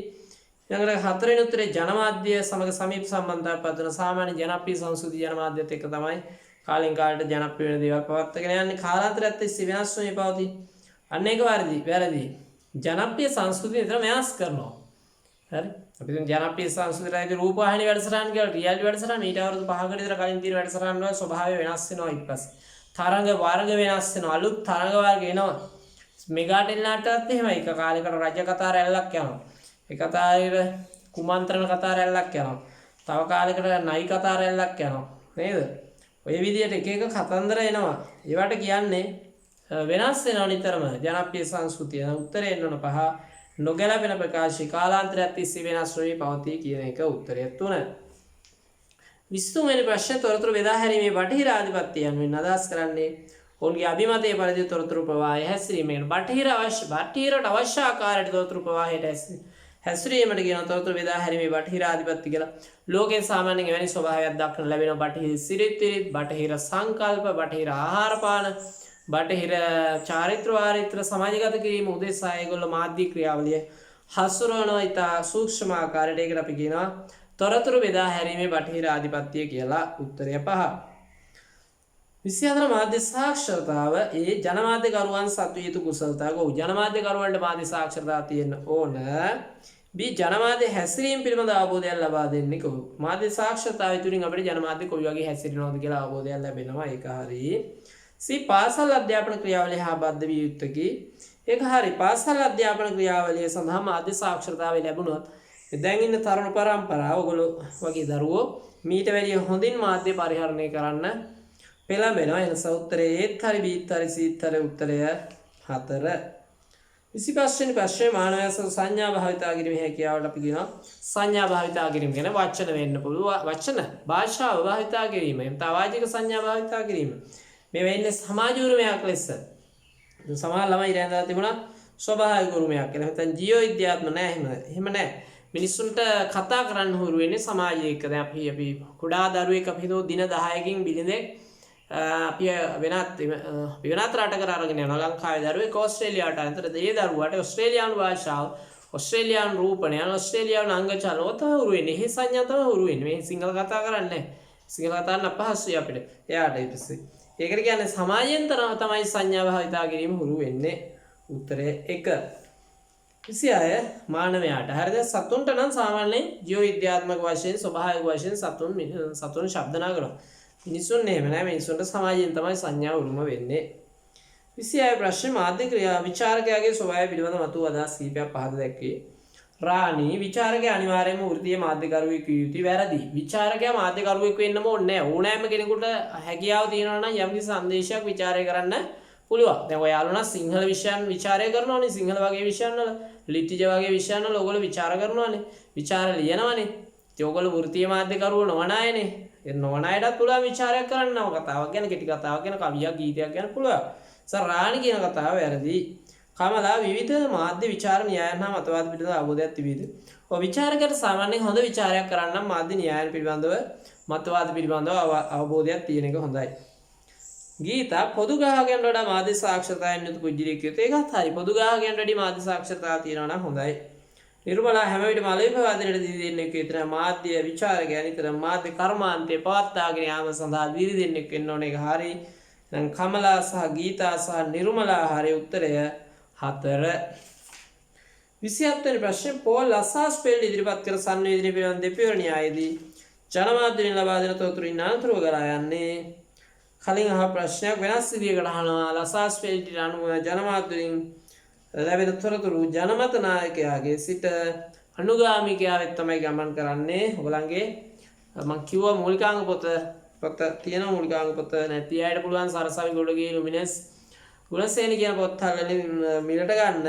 ඊළඟට 4 වෙනි උත්තරේ ජනමාධ්‍ය සමග සමීප සම්බන්ධතාවක් පවත්වන සාමාන්‍ය ජනප්‍රිය සංස්කෘතිය ජනමාධ්‍යත් එක්ක තමයි කාලෙන් කාලට ජනප්‍රිය වෙන දේවල් පවත්වාගෙන යන්නේ. කාලාන්තරයත් එක්ක වෙනස් වෙමින් පවතී. අන්න ඒක වැරදි. ජනප්‍රිය සංස්කෘතිය විතර වෙනස් කරනවා. හරි. අපි දැන් ජනප්‍රිය සංස්කෘතියයි රූපවාහිනී වැඩසටහන් කියලා රියැලිටි වැඩසටහන් ඊට අවුරුදු 5කට විතර කලින් තියෙන වැඩසටහන් වල ස්වභාවය වෙනස් වෙනවා ඊපස්සේ. තරංග වර්ග වෙනස් වෙනවා. අලුත් තරංග වර්ග එනවා. මෙගා ටෙලිනාට්‍යත් එහෙමයි. එක කාලයකට රජ කතා රැල්ලක් යනවා. ඒ කතාවේ කුමන්ත්‍රණ කතා රැල්ලක් යනවා. තව කාලයකට නයි කතා රැල්ලක් යනවා. නේද? ඔය විදිහට එක එක කතන්දර එනවා. ඒවට කියන්නේ වෙනස් වෙනවා නිතරම ජනප්‍රිය සංස්කෘතිය. උත්තරේ එන්න ඕන 5. නොගැලපෙන ප්‍රකාශය කාලාන්තරයත් තිස්සේ වෙනස් වෙවි පවතී කියන එක උත්තරය 3. 23 වෙනි ප්‍රශ්නේ තොරතුරු බෙදා හැරීමේ බටහිර ආධිපත්‍ය යනුවෙන් අදහස් කරන්නේ ඔවුන්ගේ අභිමතය පරිදි තොරතුරු ප්‍රවාහය හැසිරීමෙන් බටහිරට අවශ්‍ය ආකාරයට තොරතුරු ප්‍රවාහයට හැසිරීමට කියන තොරතුරු බෙදා හැරීමේ බටහිර ආධිපත්‍ය කියලා. ලෝකයේ සාමාන්‍යයෙන් එවැනි ස්වභාවයක් දක්නට ලැබෙනවා. බටහිර සිරිත් විරිත්, බටහිර සංකල්ප, බටහිර ආහාර පාන, බටහිර චාරිත්‍ර වාරිත්‍ර සමාජගත කිරීම උදෙසා ඒගොල්ලෝ මාධ්‍ය ක්‍රියාවලිය හසුරවනවා. ඉතා සූක්ෂම ආකාරයට ඒකට අපි කියනවා තොරතුරු බෙදා හැරීමේ බටහිර ආධිපත්‍ය කියලා. උත්තරය 5. 24 මාධ්‍ය සාක්ෂරතාව ඒ ජනමාධ්‍යකරුවන් සතු යුතු කුසලතාවක ජනමාධ්‍යකරුවන්ට මාධ්‍ය සාක්ෂරතාව තියෙන්න ඕන. B ජනමාධ්‍ය හැසිරීම පිළිබඳ අවබෝධයක් ලබා දෙන්නේ කොහොමද? මාධ්‍ය සාක්ෂරතාවය තුලින් අපිට ජනමාධ්‍ය කොයි වගේ හැසිරෙනවද කියලා අවබෝධයක් ලැබෙනවා. ඒක හරි. C පාසල් අධ්‍යාපන ක්‍රියාවලිය හා බද්ධ විය යුත්තකි. ඒක හරි. පාසල් අධ්‍යාපන ක්‍රියාවලිය සඳහා මාධ්‍ය සාක්ෂරතාවය ලැබුණොත් දැන් ඉන්න තරුණ පරම්පරාව ඔයගොල්ලෝ වගේ දරුවෝ මීට වැඩිය හොඳින් මාධ්‍ය පරිහරණය කරන්න පෙළඹෙනවා. එනස උත්තරේ ඒත් හරි බීත් හරි සීත් හරි උත්තරය 4. 25 වෙනි ප්‍රශ්නේ මානවයස සංඥා භාවිතා කිරීමේ හැකියාවට අපි කියනවා සංඥා භාවිතා කිරීම කියන වචන වෙන්න පුළුවන්. වචන භාෂාව භාවිතා කිරීම එතන වාචික සංඥා භාවිතා කිරීම මේ වෙන්නේ සමාජ උරුමයක් ලෙස. සමහර ළමයි ඉරඳලා තිබුණා ස්වභාවික උරුමයක් කියලා. නැත්නම් ජීව විද්‍යාත්මක නෑ. එහෙම නෑ. මිනිස්සුන්ට කතා කරන්න හුරු වෙන්නේ සමාජයේ එක්ක. දැන් අපි කුඩා දරුවෙක් අපි හිතුව දින 10කින් බිලිඳෙක් අපි වෙනත් රටකට අරගෙන යනවා. ලංකාවේ දරුවෙක් ඕස්ට්‍රේලියාවට අතර ඒ දරුවාට ඕස්ට්‍රේලියානු භාෂාව, ඕස්ට්‍රේලියානු රූපණය, ඕස්ට්‍රේලියානු අංග චලන තමයි හුරු වෙන්නේ. මේ සංඥා තමයි හුරු වෙන්නේ. මේ සිංහල කතා කරන්නේ නැහැ. සිංහල කතා කරන්න අපහසුයි අපිට. එයාට ඊට පස්සේ. ඒකට කියන්නේ සමාජයෙන් තමයි සංඥා භාවිතා කිරීම හුරු වෙන්නේ. උත්තරය 1. 26 මානවයාට. හරිද? සතුන්ට නම් සාමාන්‍යයෙන් ජීව විද්‍යාත්මක වශයෙන් ස්වභාවික වශයෙන් සතුන් ශබ්දනා කරනවා. මිනිසුන් එහෙම නෑ. මිනිසුන්ට සමාජයෙන් තමයි සංඥා උරුම වෙන්නේ. 26 ප්‍රශ්නේ මාධ්‍ය ක්‍රියා විචාරකයාගේ ස්වභාවය පිළිබඳ මතු අදහස් කීපයක් පහද දැක්වේ. රාණි විචාරකයා අනිවාර්යයෙන්ම වෘත්තීය මාධ්‍යකරුවෙක් විය යුතුයි. වැරදි. විචාරකයා මාධ්‍යකරුවෙක් වෙන්නම ඕනේ නෑ. ඕනෑම කෙනෙකුට හැකියාව තියෙනවා නම් යම්කිසි සංදේශයක් විචාරය කරන්න පුළුවන්. දැන් ඔයාලා නම් සිංහල විෂයන් විචාරය කරනවානේ. සිංහල වගේ විෂයන් වල, ලිට්ටිජ වගේ විෂයන් වල ඔයගොල්ලෝ විචාර කරනවානේ. විචාර ලියනවානේ. ඉතින් ඔයගොල්ලෝ වෘත්තීය මාධ්‍යකරුවෝ නොවන අයනේ. ඒ නොවන අයටත් පුළුවන් විචාරයක් කරන්න. නව කතාවක් ගැන, කෙටි කතාවක් ගැන, කවියක්, ගීතයක් ගැන පුළුවන්. රාණි කියන කතාව වැරදි. කමලා විවිධ මාධ්‍ය විචාර න්‍යායන් හා මතවාද පිළිබඳ අවබෝධයක් තිබීද? ඔය විචාරකයට සාමාන්‍යයෙන් හොඳ විචාරයක් කරන්න නම් මාධ්‍ය න්‍යායන් පිළිබඳව මතවාද පිළිබඳව අවබෝධයක් තියෙන එක හොඳයි. ගීතා පොදු ග්‍රාහකයන්ට වඩා මාධ්‍ය සාක්ෂරතාවයෙන් යුතු පුජ්‍යලික යුතු. ඒකත් හරි. පොදු ග්‍රාහකයන්ට වැඩි මාධ්‍ය සාක්ෂරතාව තියෙනවා නම් හොඳයි. නිර්මලා හැම විටම අලෙවිවාදනයට දී දෙන්නේ විතර මාධ්‍ය විචාරකයන් නිතර මාධ්‍ය කර්මාන්තයේ පවත්වාගෙන යාම සඳහා දී දෙන්නේ වෙන්න ඕන. ඒක හරි. දැන් කමලා සහ ගීතා සහ නිර්මලා හරි උත්තරය 4. 27 වෙනි ප්‍රශ්නේ පෝල් අසස් පෙළ ඉදිරිපත් කර සංවේදනය පිළිබඳ දෙපියවර න්‍යායදී ජනමාධ්‍යෙන් ලබා දෙන තොරතුරු අනතුරුව ගලා යන්නේ. කලින් අහ ප්‍රශ්නයක් වෙනස් විදිහකට අහනවා. ලසස් පෙළට අනුව ජනමාධ්‍යෙන් ලැබෙන තොරතුරු ජනමත නායකයාගේ සිට අනුගාමිකයා වෙත තමයි ගමන් කරන්නේ. ඔයගලන්ගේ මම කිව්වා මූලිකාංග පොත තියෙන මූලිකාංග පොත නැති අයට පුළුවන් සරසවි ගොඩගේ ලුමිනස් ගුණසේන කියන පොත් අල්ලන්නේ මිලට ගන්න.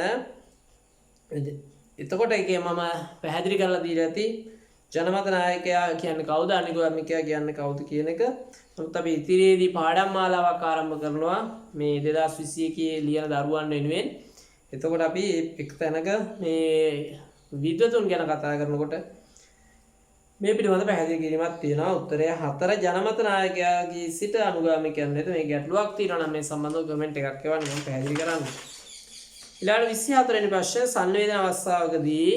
එතකොට ඒකේ මම පැහැදිලි කරලා දීලා ඇති ජනමත නායකයා කියන්නේ කවුද, අනුගාමිකයා කියන්නේ කවුද කියන එක. නමුත් අපි ඉතිරියේදී පාඩම් මාලාවක් ආරම්භ කරනවා මේ 2021 ලියන දරුවන් වෙනුවෙන්. එතකොට අපි එක් තැනක මේ විද්වතුන් ගැන කතා කරනකොට මේ පිළිබඳ පැහැදිලි කිරීමක් තියෙනවා. උත්තරය 4 ජනමත නායකයාගේ සිට අනුගාමිකයන් වෙත. මේ ගැටලුවක් තියෙනවා නම් මේ සම්බන්ධව කමෙන්ට් එකක් එවන්න මම පැහැදිලි කරන්න. ඊළඟ 24 වෙනි ප්‍රශ්නය සංවේදන අවස්ථාවකදී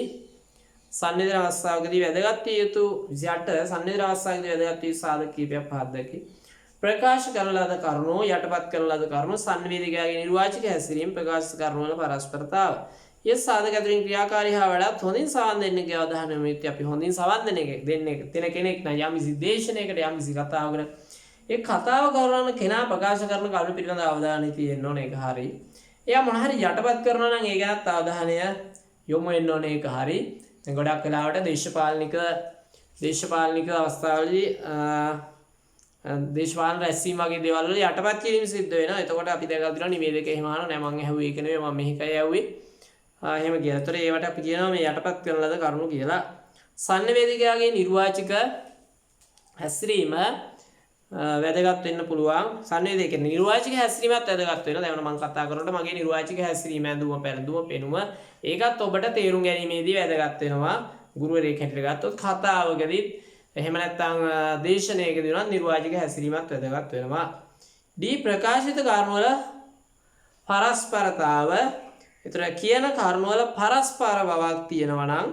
වැදගත් යුතු 28 සංවේදන අවස්ථාවකදී වැදගත් යුතු සාධක කීපයක් පහදකි. ප්‍රකාශ කරන ලද කරුණු යටපත් කරන ලද කරුණු සංවේදිකයාගේ නිර්වාචික හැසිරීම ප්‍රකාශ කරන වල පරස්පරතාව. ये साधक अतरिන් ක්‍රියාකාරී හා වඩාත් හොඳින් සවන් දෙන්නේ කියලා අවධානය යොමු වෙtti. අපි හොඳින් සවන් දෙන්නේ කෙනෙක් නම් යම්කිසි දේශනයකට යම්කිසි කතාවකට ඒ කතාව කරන කෙනා ප්‍රකාශ කරන කරුණු පිළිබඳ අවධානය තියෙන්න ඕනේ. ඒක හරි. එයා මොන හරි යටපත් කරනවා නම් ඒ ගැනත් අවධානය යොමු වෙන්න ඕනේ. ඒක හරි. දැන් ගොඩක් වෙලාවට දේශපාලනික අවස්ථාවලදී දේශපාලන රැස්වීම වගේ දේවල් වල යටපත් කිරීම සිද්ධ වෙනවා. එතකොට අපි දැකලා තියෙනවා නිවේදක එහෙම අහනවා නෑ මං ඇහුවේ ඒක නෙවෙයි මම මෙහිකයි ඇහුවේ. එහෙම කියලා. ඒතර ඒවට අපි කියනවා මේ යටපත් කරන ලද කරුණු කියලා. සංවේදිකයාගේ නිර්වාචික හැසිරීම වැදගත් වෙන්න පුළුවන්. සංවේදනයේ කියන්නේ නිර්වාචික හැසිරීමත් වැදගත් වෙනවා. දැන් මම කතා කරනකොට මගේ නිර්වාචික හැසිරීම ඇඳුම පැළඳුම පෙනුම ඒකත් ඔබට තේරුම් ගැනීමේදී වැදගත් වෙනවා. ගුරුවරයෙක් හැටියට ගත්තොත් කතාවකදී එහෙම නැත්නම් දේශනයකදී උනත් නිර්වාචික හැසිරීමත් වැදගත් වෙනවා. ඩී ප්‍රකාශිත කරුණවල පරස්පරතාව. ඒතර කියන කරුණවල පරස්පර බවක් තියෙනවා නම්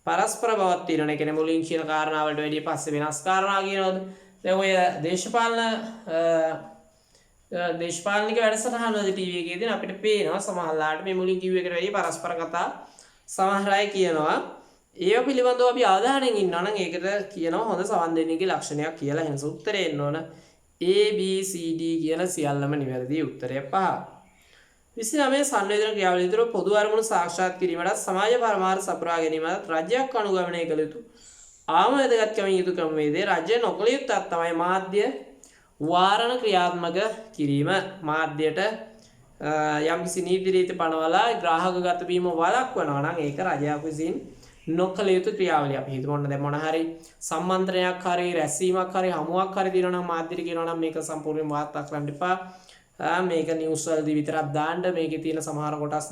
පරස්පර බවක් තියෙනවා. ඒ කියන්නේ මුලින් කියන කාරණාවලට වැඩිය පස්සේ වෙනස් කාරණා කියනවද? දැන් ඔය දේශපාලනික වැඩසටහන් වල ටීවී එකේදී අපිට පේනවා සමහරලාට මේ මුලින් කිව්ව එකට වැඩිය පරස්පර කතා සමහර අය කියනවා. ඒව පිළිබඳව අපි අවධානයෙන් ඉන්නවා නම් ඒකට කියනවා හොඳ සම්බන්ධයෙන්ගේ ලක්ෂණයක් කියලා. එහෙනම් උත්තරේ එන්න ඕන A B C D කියන සියල්ලම නිවැරදි. උත්තරය 5. 29 සංවේදන ක්‍රියාවලිය තුළ පොදු අරමුණු සාක්ෂාත් කිරීමට සමාජ පරමාර්ථ සපුරා ගැනීමට රාජ්‍යයක් අනුගමනය කළ යුතු ආම වැදගත්කමින් යුතු ක්‍රමවේදය රාජ්‍ය නොකළ යුත්තක් තමයි මාධ්‍ය වාරණ ක්‍රියාත්මක කිරීම. මාධ්‍යයට යම්කිසි නීති රීති පනවලා ග්‍රාහකගත වීම වළක්වනවා නම් ඒක රජයක් විසින් නොකළ යුතු ක්‍රියාවලිය. අපි හිතමු දැන් මොන හරි සම්මන්ත්‍රණයක් හරි රැස්වීමක් හරි හමුවක් හරි දිනනවා නම් මාධ්‍යට කියනවා නම් මේක සම්පූර්ණයෙන් වාර්තා කරන්න එපා. මේක නිවුස් වලදී විතරක් දාන්න, මේකේ තියෙන සමහර කොටස්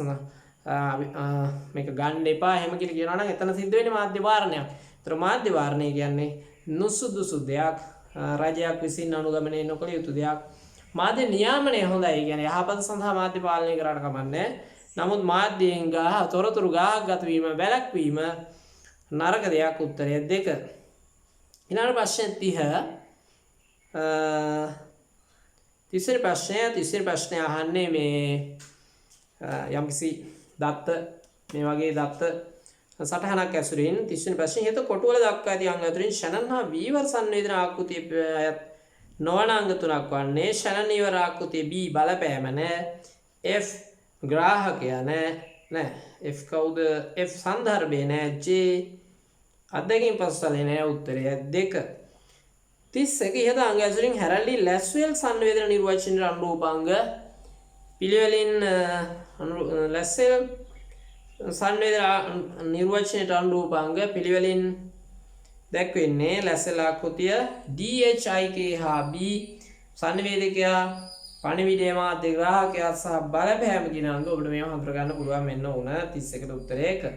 මේක ගන්න එපා එහෙම කියලා කියනවා නම් එතන සිද්ධ වෙන්නේ මාධ්‍ය වාරණයක්. ඒතර මාධ්‍ය වාරණය කියන්නේ නුසුදුසු දෙයක්, රජයක් විසින් අනුගමනය නොකළ යුතු දෙයක්. මාධ්‍ය නියාමනය හොඳයි. කියන්නේ යහපත සඳහා මාධ්‍ය පාලනය කරාට කමන්නේ. නමුත් මාධ්‍යයෙන් තොරතුරු ගාහගත වීම වැළැක්වීම නරක දෙයක්. උත්තරය 2. ඊළඟ ප්‍රශ්න 30. තිසරි ප්‍රශ්නය අහන්නේ මේ යම්කිසි දත්ත මේ වගේ දත්ත සටහනක් ඇසුරින් 30 ප්‍රශ්නේ හේතු කොටුවල දක්වා ඇති අංග අතරින් ෂැනන් හා වීවර් සංවේදන ආකෘතිය අයත් නොවන අංග තුනක් වන්නේ ෂැනන් ඊවර ආකෘතිය B බලපෑම නෑ, F ග්‍රාහකයා නෑ, F කවුද, F සන්දර්භය නෑ, J අත්දැකීම් පසුතලය නෑ. උත්තරය 2. 31 ඉහත අංග ඇසුරින් හැරල්ලි ලැස්වෙල් සංවේදන නිර්වචනයේ අනුරූපාංග පිළිවෙලින් ලැස්වෙල් සංවේදන නිර්වචනයට අනුරූපාංග පිළිවෙලින් දැක්වෙන්නේ ලැස්වෙල් ආකෘතිය DHIK හා B සංවේදකයා පණිවිඩය මාධ්‍ය ග්‍රාහකයා සහ බලපෑම කියන අංග ඔබට මේව හඳුනා ගන්න පුළුවන් වෙන්න ඕන. 31ට උත්තරය 1.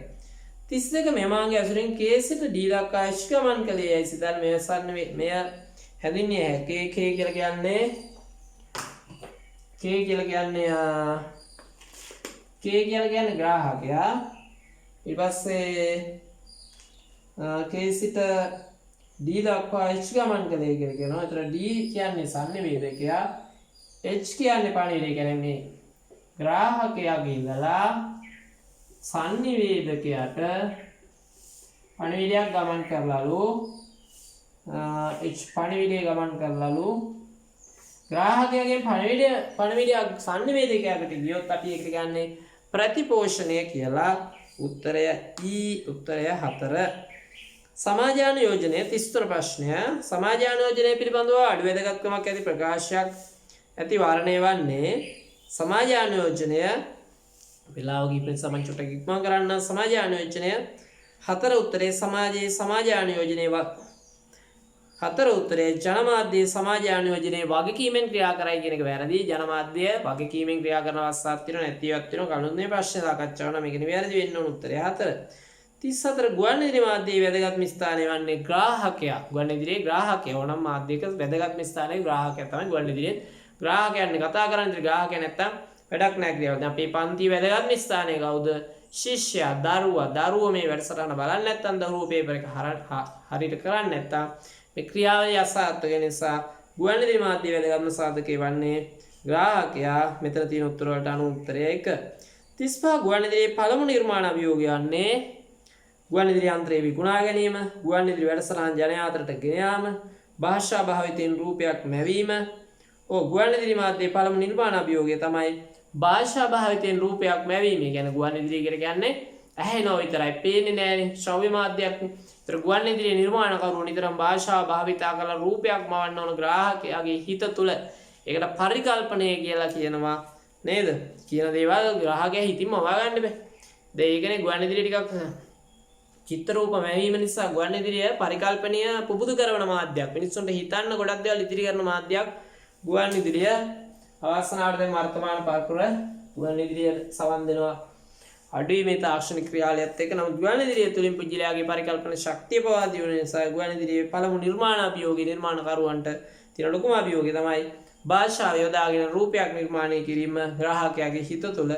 32 මෙම අංග ඇසුරින් K සිට D දක්වා ඉස්කමන් කළේ යයි සිතන මෙය හැඳින්විය හැකි. K කියලා කියන්නේ ග්‍රාහකයා. ඊට පස්සේ K සිට D දක්වා ඉස්කමන් කළේ කියලා කියනවා. ඒතර D කියන්නේ සංවේදකයා, H කියන්නේ පණිවිඩය. කියන්නේ මේ ග්‍රාහකයාගේ ඉඳලා සංනිවේදකයට පණිවිඩයක් ගමන් කරලාලු පණිවිඩය ගමන් කරලාලු ග්‍රාහකයාගෙන් පණිවිඩයක් සංනිවේදකයාට ගියොත් අපි ඒකට කියන්නේ ප්‍රතිපෝෂණය කියලා. උත්තරය E. උත්තරය 4. සමාජානුයෝජනය 33 ප්‍රශ්නය. සමාජානුයෝජනය පිළිබඳව අඩු වැදගත්කමක් ඇති ප්‍රකාශයක් ඇති වාරණය වන්නේ සමාජානුයෝජනය වෙලාවගේ සමංචොට ඉක්මන් කරන්න. සමාජානුයෝජනය 4. උත්තරේ සමාජයේ සමාජානුයෝජනයේ 4 උත්තරේ ජනමාධ්‍යයේ සමාජානුයෝජනයේ වගකීමෙන් ක්‍රියා කරයි කියන එක වැරදි. ජනමාධ්‍ය වගකීමෙන් ක්‍රියා කරන අවස්ථාවක් තියෙනවා, නැතිවක් තියෙනවා. කලුන්නේ ප්‍රශ්න සාකච්ඡා කරනවා. මේක නිවැරදි වෙන්න ඕන. උත්තරය 4. 34 ගුවන්විදුලි මාධ්‍යයේ වැදගත්ම ස්ථානය වන්නේ ග්‍රාහකයා. ගුවන්විදුලියේ ග්‍රාහකයා ඕනම් මාධ්‍යයක වැදගත්ම ස්ථානයේ ග්‍රාහකයා තමයි ගුවන්විදුලියේ ග්‍රාහකයන් කතා කරන්නේ. ග්‍රාහකයා නැත්තම් වැඩක් නැහැ කියලා. දැන් අපේ පන්තියේ වැදගත්ම ස්ථානය කවුද? ශිෂ්‍යයා, දරුවා මේ වැඩසටහන බලන්නේ නැත්තම් දරුවෝ පේපර් එක හරියට කරන්නේ නැත්තම් මේ ක්‍රියාවලිය අසාර්ථක නිසා ගුවන්විදුලි මාධ්‍ය වැදගත්ම සාධකේ වන්නේ ග්‍රාහකයා. මෙතන තියෙන උත්තර වලට අනුව උත්තරය 1. 35 ගුවන්විදුලියේ පළමු නිර්මාණ අභියෝගය වන්නේ ගුවන්විදුලි යන්ත්‍රයේ විකුණා ගැනීම, ගුවන්විදුලි වැඩසටහන් ජනයා අතරට ගෙන යාම, භාෂා භාවිතයෙන් රූපයක් මැවීම. ගුවන්විදුලි මාධ්‍යයේ පළමු නිර්මාණ අභියෝගය තමයි භාෂා භාවිතයෙන් රූපයක් මැවීම. කියන්නේ ගුවන්විදුලි කියන්නේ ඇහෙනව විතරයි, පේන්නේ නැහැනේ. ශ්‍රව්‍ය මාධ්‍යයක්. ඒතර ගුවන්විදුලි නිර්මාණකරුවෝ නිතරම භාෂාව භාවිතා කරලා රූපයක් මවන්න ඕන ග්‍රාහකයාගේ හිත තුළ. ඒකට පරිකල්පනය කියලා කියනවා නේද? කියන දේවල් ග්‍රාහකයා හිතින්ම මවා ගන්න බෑ. දැන් ඒකනේ ගුවන්විදුලි ටිකක් චිත්ත රූප මැවීම නිසා ගුවන් විදුලිය පරිකල්පනීය පුබුදු කරන මාධ්‍යයක්. මිනිස්සුන්ට හිතන්න ගොඩක් දේවල් ඉදිරි කරන මාධ්‍යයක් ගුවන් විදුලිය. අවසානට දැන් වර්තමාන පරපුර ගුවන් විදුලිය සවන් දෙනවා. අඩුයි මේ තාක්ෂණික ක්‍රියාවලියත් එක්ක. නමුත් ගුවන් විදුලිය තුලින් පුජ්‍යලයාගේ පරිකල්පන ශක්තිය පවා දියුණු නිසා ගුවන් විදුලියේ පළමු නිර්මාණ අභියෝගී නිර්මාණකරුවන්ට තියෙන ලොකුම අභියෝගය තමයි භාෂාව යොදාගෙන රූපයක් නිර්මාණය කිරීම ග්‍රාහකයාගේ හිත තුළ.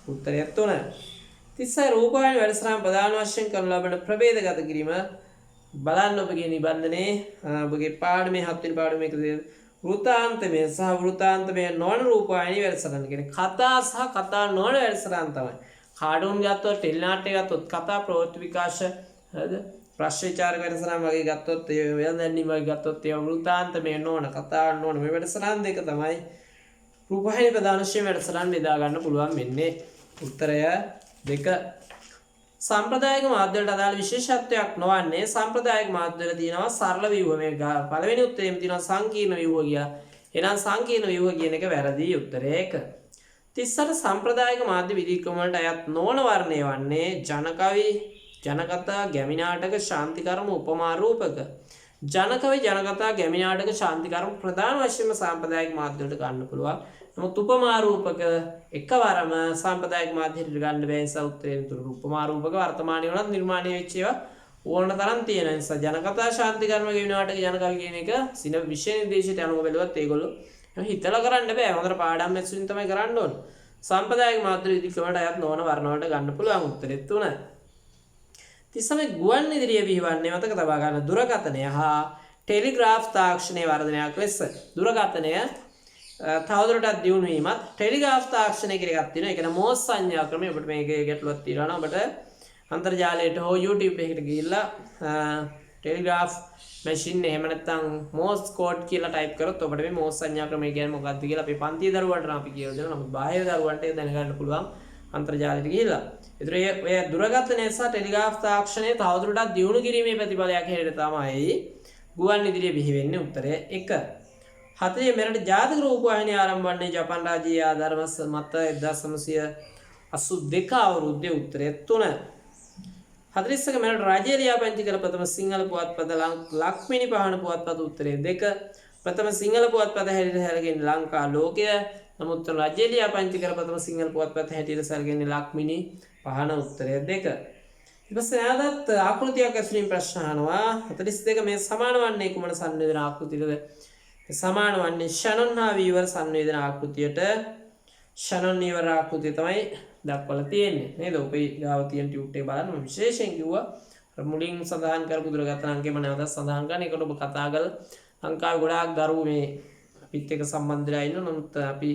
උත්තරය 3. 36 රූපවාහිනී වැඩසටහන් ප්‍රධාන වශයෙන් කරන ලබන ප්‍රභේදගත කිරීම බලන්න ඔබගේ නිබන්ධනයේ ඔබගේ පාඩමේ 7 වෙනි පාඩමේ වෘත්තාන්තමය සහ වෘත්තාන්තමය නොවන රූපවාහිනී වැඩසටහන කියන්නේ කතා සහ කතා නොවන වැඩසටහන් තමයි. කාඩුන් ගත්තොත් ටෙලිනාට්‍ය ගත්තොත් කතා ප්‍රවෘත්ති විකාශ හරිද ප්‍රශ්න විචාර වැඩසටහන් වගේ ගත්තොත් ඒ වෙනදැන්නීම් වගේ ගත්තොත් ඒ වෘත්තාන්තමය නොවන කතා නොවන මේ වැඩසටහන් දෙක තමයි රූපවාහිනී ප්‍රධාන වශයෙන් වැඩසටහන් බෙදා ගන්න පුළුවන් වෙන්නේ. උත්තරය 2. සම්ප්‍රදායික මාධ්‍යවලට අදාළ විශේෂත්වයක් නොවන්නේ සම්ප්‍රදායික මාධ්‍යවල තියෙනවා සරල ව්‍යුහ. මේ පළවෙනි උත්තරේම තියෙනවා සංකීර්ණ ව්‍යුහ කියලා. එහෙනම් සංකීර්ණ ව්‍යුහ කියන එක වැරදි. උත්තරය 1. 38 සම්ප්‍රදායික මාධ්‍ය විධික්‍රම වලට අයත් නොවන වර්ණය වන්නේ ජනකවි, ජනකතා, ගැමි නාටක, ශාන්තිකර්ම, උපමා රූපක. ජනකවි, ජනකතා, ගැමි නාටක, ශාන්තිකර්ම ප්‍රධාන වශයෙන්ම සම්ප්‍රදායික මාධ්‍ය වලට ගන්න පුළුවන්. නමුත් උපමා රූපක එකවරම සම්ප්‍රදායික මාධ්‍යයට ගන්න බැහැ. නිසා උත්තරේ තුරු උපමා රූපක වර්තමානයේ වුණත් නිර්මාණය වෙච්ච ඒවා ඕන තරම් තියෙන නිසා ජනකතා, ශාන්තිකර්ම, ගැමි නාටක, ජනකවි කියන එක සින විෂය නිර්දේශයට අනුව බැලුවත් ඒගොල්ලෝ හිතලා කරන්න බෑ. හොඳට පාඩම් ඇසුරින් තමයි කරන්න ඕන. සම්ප්‍රදායික මාධ්‍ය විධික්‍රමයට අයත් නොවන වර්ණ වලට ගන්න පුළුවන්. උත්තරේ 3. 39 ගුවන් විදුලිය විහිවන්නේ මතක තබා ගන්න දුරකථනය හා ටෙලිග්‍රාෆ් තාක්ෂණයේ වර්ධනයක් ලෙස. දුරකථනය තවදුරටත් දියුණු වීමත් ටෙලිග්‍රාෆ් තාක්ෂණය කියලා එකක් තියෙනවා. ඒ කියන්නේ මෝස් සංඥා ක්‍රමය. ඔබට මේකේ ගැටලුවක් තියෙනවා නම් ඔබට අන්තර්ජාලයට හෝ YouTube එකකට ගිහිල්ලා ටෙලිග්‍රාෆ් මැෂින් එහෙම නැත්නම් මෝස් කෝඩ් කියලා ටයිප් කරොත් ඔබට මේ මෝස් සංඥා ක්‍රමය කියන්නේ මොකක්ද කියලා අපේ පන්තියේ දරුවන්ට නම් අපි කියලා දෙනවා. නමුත් බාහිර දරුවන්ට ඒක දැනගන්න පුළුවන් අන්තර්ජාලයට ගිහිල්ලා. ඒතර ඔය දුරකථනය සහ ටෙලිග්‍රාෆ් තාක්ෂණය තවදුරටත් දියුණු කිරීමේ ප්‍රතිඵලයක් හැටියට තමයි ගුවන් විදුලිය බිහි වෙන්නේ. උත්තරය 1. 40 මෙරට ජාතික රූපවාහිනිය ආරම්භ වන්නේ ජපාන් රාජ්‍යයේ ආධාර මත 1982 අවුරුද්දේ. උත්තරය 3. 41 මෙරට රාජ්‍ය ලියාපදිංචි කළ ප්‍රථම සිංහල පුවත්පත ලක්මිණි පහන පුවත්පත. උත්තරය 2. ප්‍රථම සිංහල පුවත්පත හැටියට සැලකෙන්නේ ලංකා ලෝකය. නමුත් රාජ්‍ය ලියාපදිංචි කළ ප්‍රථම සිංහල පුවත්පත හැටියට සැලකෙන්නේ ලක්මිණි පහන. උත්තරය 2. ඊපස්සේ ආදත් ආකෘතියක් ඇසුරින් ප්‍රශ්න අහනවා. 42 මේ සමාන වන්නේ කුමන සංවේදන ආකෘතියද? සමාන වන්නේ ෂැනොන් හා වීවර් සංවේදන ආකෘතියට. ෂැනොන් වීවර් ආකෘතිය තමයි දක්වලා තියෙන්නේ නේද? ඔබේ ගාව තියෙන ටියුට් එක බලන්න මම විශේෂයෙන් කිව්වා මුලින් සඳහන් කරපු දුරකථන අංකෙම නැවතත් සඳහන් කරන්න. ඒකට ඔබ කතා කරලා ලංකාවේ ගොඩාක් දරුවෝ මේ අපිත් එක්ක සම්බන්ධ වෙලා ඉන්නවා. නමුත් අපි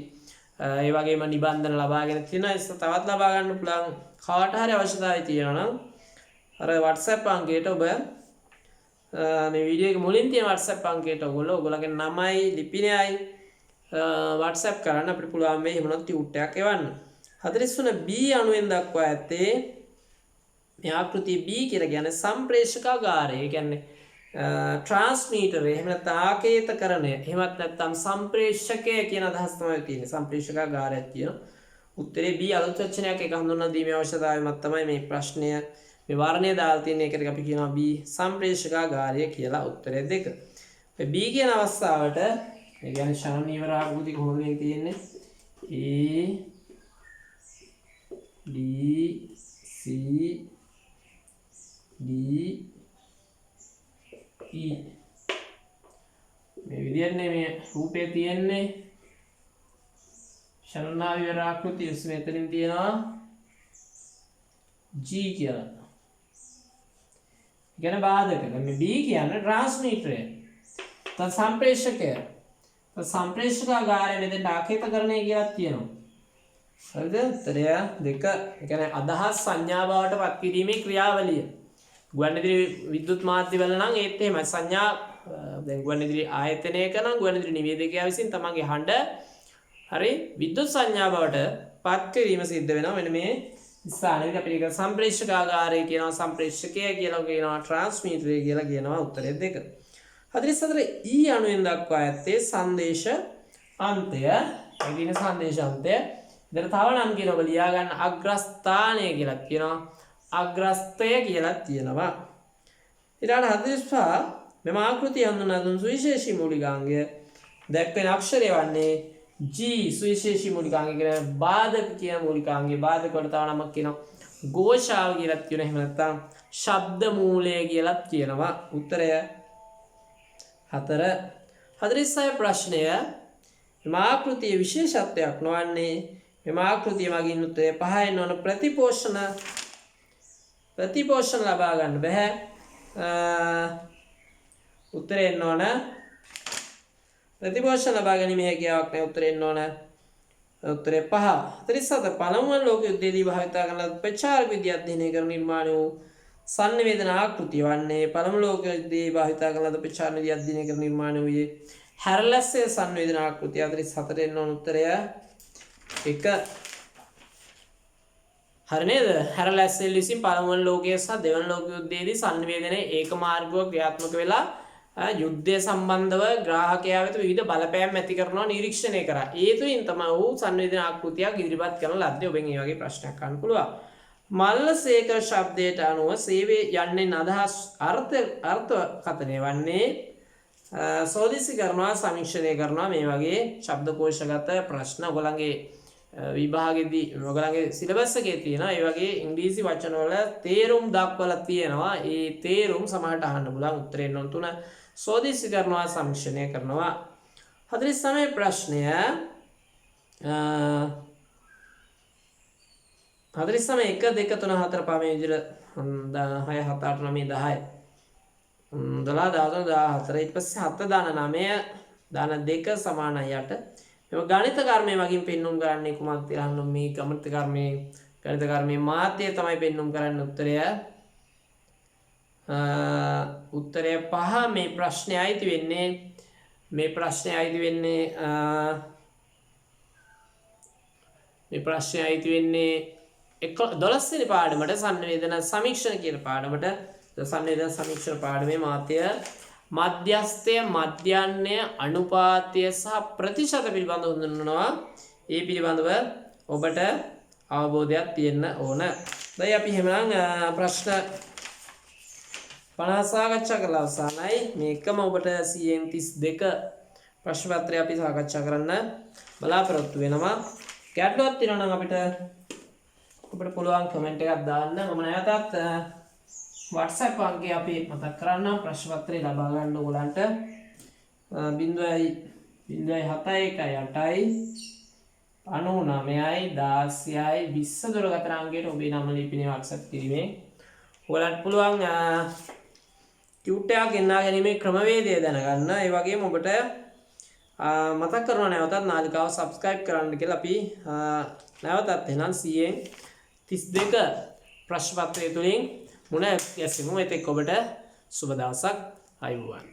ඒ වගේම නිබන්ධන ලබාගෙන තියෙනවා. ඒක තවත් ලබා ගන්න පුළුවන් කාට හරි අවශ්‍යතාවය තියෙනවා නම් අර WhatsApp අංකයට ඔබ මේ වීඩියෝ එක මුලින් තියෙන WhatsApp අංකයට ඔයගොල්ලෝගේ නමයි ලිපිනයයි WhatsApp කරන්න අපිට පුළුවන් වෙයි. එහෙම නැත්නම් ටියුට් එකක් එවන්න. 43 B අණුවෙන් දක්වා ඇත්තේ මේ ආකෘතිය B කියලා කියන්නේ සම්ප්‍රේෂකාගාරය. ඒ කියන්නේ ට්‍රාන්ස්මීටර් එහෙම නැත්නම් ආකේතකරණය එහෙමත් නැත්නම් සම්ප්‍රේෂකය කියන අදහස තමයි තියෙන්නේ. සම්ප්‍රේෂකාගාරයක් තියෙනවා. උත්තරේ B අලුත් වචනයක් එක හඳුන්වා දීමේ අවශ්‍යතාවය මත තමයි මේ ප්‍රශ්නය මේ වර්ණය දාලා තියෙන එකට අපි කියනවා B සම්ප්‍රේෂකාගාරය කියලා. උත්තරය 2. B කියන අවස්ථාවට ඒ කියන්නේ ෂැනොන් වීවර් ආකෘතිය කොහොමද මේක තියෙන්නේ? A D C D E මේ විදිහට මේ රූපේ තියෙන්නේ. ෂැනොන් වීවර් ආකෘතිය මෙතනින් තියෙනවා G කියලා. ගැන බාධක. මේ B කියන්නේ ට්‍රාන්ස්මීටරය. තත් සම්ප්‍රේෂකය. තත් සම්ප්‍රේෂකාගාරය මෙතෙන් ආකේතකරණය කියලා තියෙනවා. හරිද? උත්තරය 2. ඒ කියන්නේ අදහස් සංඥා බවට පත් කිරීමේ ක්‍රියාවලිය. ගුවන්විදුලි විද්‍යුත් මාධ්‍ය වල නම් ඒත් එහෙමයි සංඥා දැන් ගුවන්විදුලි ආයතනයක නම් ගුවන්විදුලි නිවේදකයා විසින් තමන්ගේ හඬ හරි විද්‍යුත් සංඥා බවට පත් කිරීම සිද්ධ වෙනවා. මෙන්න මේ ස්ථානයේදී අපි ඒක සම්ප්‍රේෂකාගාරය කියනවා, සම්ප්‍රේෂකය කියලා කියනවා, ට්‍රාන්ස්මීටරය කියලා කියනවා. උත්තරය 2. 44 E අණුවෙන් දක්වා ඇත්තේ සංදේශ අන්තය. ඒ කියන්නේ සංදේශ අන්තය. ඉතින් තව නම් කියනවා ලියා ගන්න අග්‍රස්ථානය කියලා කියනවා. අග්‍රස්තය කියලා තියෙනවා. ඊළඟ 45 මෙම ආකෘතිය හඳුන්වා දුන් සුවිශේෂී මූලිකාංගය දැක්වෙන අක්ෂරය වන්නේ G සුවිශේෂී මූලිකාංගය කියන බාධක කියන මූලිකාංගය. බාධක වලට තව නමක් කියනවා ഘോഷාව කියලා කියනවා. එහෙම නැත්නම් ශබ්ද මූලය කියලා කියනවා. උත්තරය 4. 46 ප්‍රශ්නය මෙම ආකෘතියේ විශේෂත්වයක් නොවන්නේ මෙම ආකෘතිය මගින් උත්තරය 5න් වන ප්‍රතිපෝෂණ ලබා ගන්න බෑ. උත්තරේ එන්න ඕන ප්‍රතිපෝෂණ ලබා ගැනීම හැකියාවක් නැහැ. උත්තරේ එන්න ඕන උත්තරේ 5. 47 පළමුවන ලෝක යුද්ධයේදී භාවිත කරන ප්‍රචාරක විද්‍ය අධ්‍යයනය කරන නිර්මාණ වූ සංනිවේදන ආකෘතිය වන්නේ පළමු ලෝක යුද්ධයේදී භාවිත කරන ප්‍රචාරක විද්‍ය අධ්‍යයනය කරන නිර්මාණ වූයේ හැරලස්සේ සංනිවේදන ආකෘතිය. 47 එන්න ඕන උත්තරය 1. හරි නේද? හැරලැස්සෙල් විසින් පළමුවන ලෝකයේ සහ දෙවන ලෝක යුද්ධයේදී සංනිවේදනයේ ඒකමාර්ගව ක්‍රියාත්මක වෙලා යුද්ධය සම්බන්ධව ග්‍රාහකයා වෙත විවිධ බලපෑම් ඇති කරනවා නිරීක්ෂණය කරා. ඒ තුලින් තමයි ඔහු සංවේදන ආකෘතියක් ඉදිරිපත් කරන ලද්දේ. ඔබෙන් මේ වගේ ප්‍රශ්නයක් අහන්න පුළුවන්. මල්ලසේකර ශබ්දයට අනුව සේවය යන්නේ අදහස් අර්ථකථනය වන්නේ සෝදිසි කරනවා සමීක්ෂණය කරනවා මේ වගේ ශබ්දකෝෂගත ප්‍රශ්න ඔයගලගේ විභාගෙදී ඔයගලගේ සිලබස් එකේ තියෙනවා. ඒ වගේ ඉංග්‍රීසි වචන වල තේරුම් දක්වලා තියෙනවා. ඒ තේරුම් සමහරට අහන්න පුළුවන්. උත්තරේ නො 3 සෝදිසි කරනවා සමීක්ෂණය කරනවා. 49 ප්‍රශ්නය 49 1 2 3 4 5 මේ විදිහට 6 7 8 9 10 12 13 14 ඊට පස්සේ 7 දාන 9 දාන 2 සමාන 8. මෙම ගණිත කර්මය මගින් පෙන්눔 කරන්නේ කුමක්ද කියලා අහන්න. මේ ගණිත කර්මයේ මාත්‍ය තමයි පෙන්눔 කරන්න. උත්තරය 5. මේ ප්‍රශ්නේ අයිති වෙන්නේ 12 වෙනි පාඩමට සංවේදන සමීක්ෂණ කියන පාඩමට. සංවේදන සමීක්ෂණ පාඩමේ මාත්‍ය මධ්‍යස්ථය මධ්‍යන්නේ අනුපාතය සහ ප්‍රතිශත පිළිබඳව හඳුන්වනවා. ඒ පිළිබඳව ඔබට අවබෝධයක් තියෙන්න ඕන. දැන් අපි එහෙමනම් ප්‍රශ්න 50 සාකච්ඡා කරලා අවසానයි. මේකම ඔබට 32 ප්‍රශ්න පත්‍රය අපි සාකච්ඡා කරන්න බලාපොරොත්තු වෙනවා. ගැටලුවක් තියෙනවා නම් අපිට ඔබට පුළුවන් කමෙන්ට් එකක් දාන්න. මම නැවතත් WhatsApp අංකය අපි මතක් කරන්නම්. ප්‍රශ්න පත්‍රය ලබා ගන්න ඕගලන්ට 0.71 8යි 99යි 16යි 20 දුරකථන අංකයට ඔබේ නම ලිපිනේ WhatsApp කිරීමේ ඔයගලන්ට පුළුවන් ටියුටර් ගෙන්නා ගැනීමේ ක්‍රමවේදය දැනගන්න. ඒ වගේම ඔබට මතක් කරනවා නැවතත් නාලිකාව subscribe කරන්න කියලා. අපි නැවතත් එහෙනම් 32 ප්‍රශ්න පත්‍රය තුලින් මුණ ගැසෙමු. එතෙක් ඔබට සුබ දවසක්. අයුබෝවන්.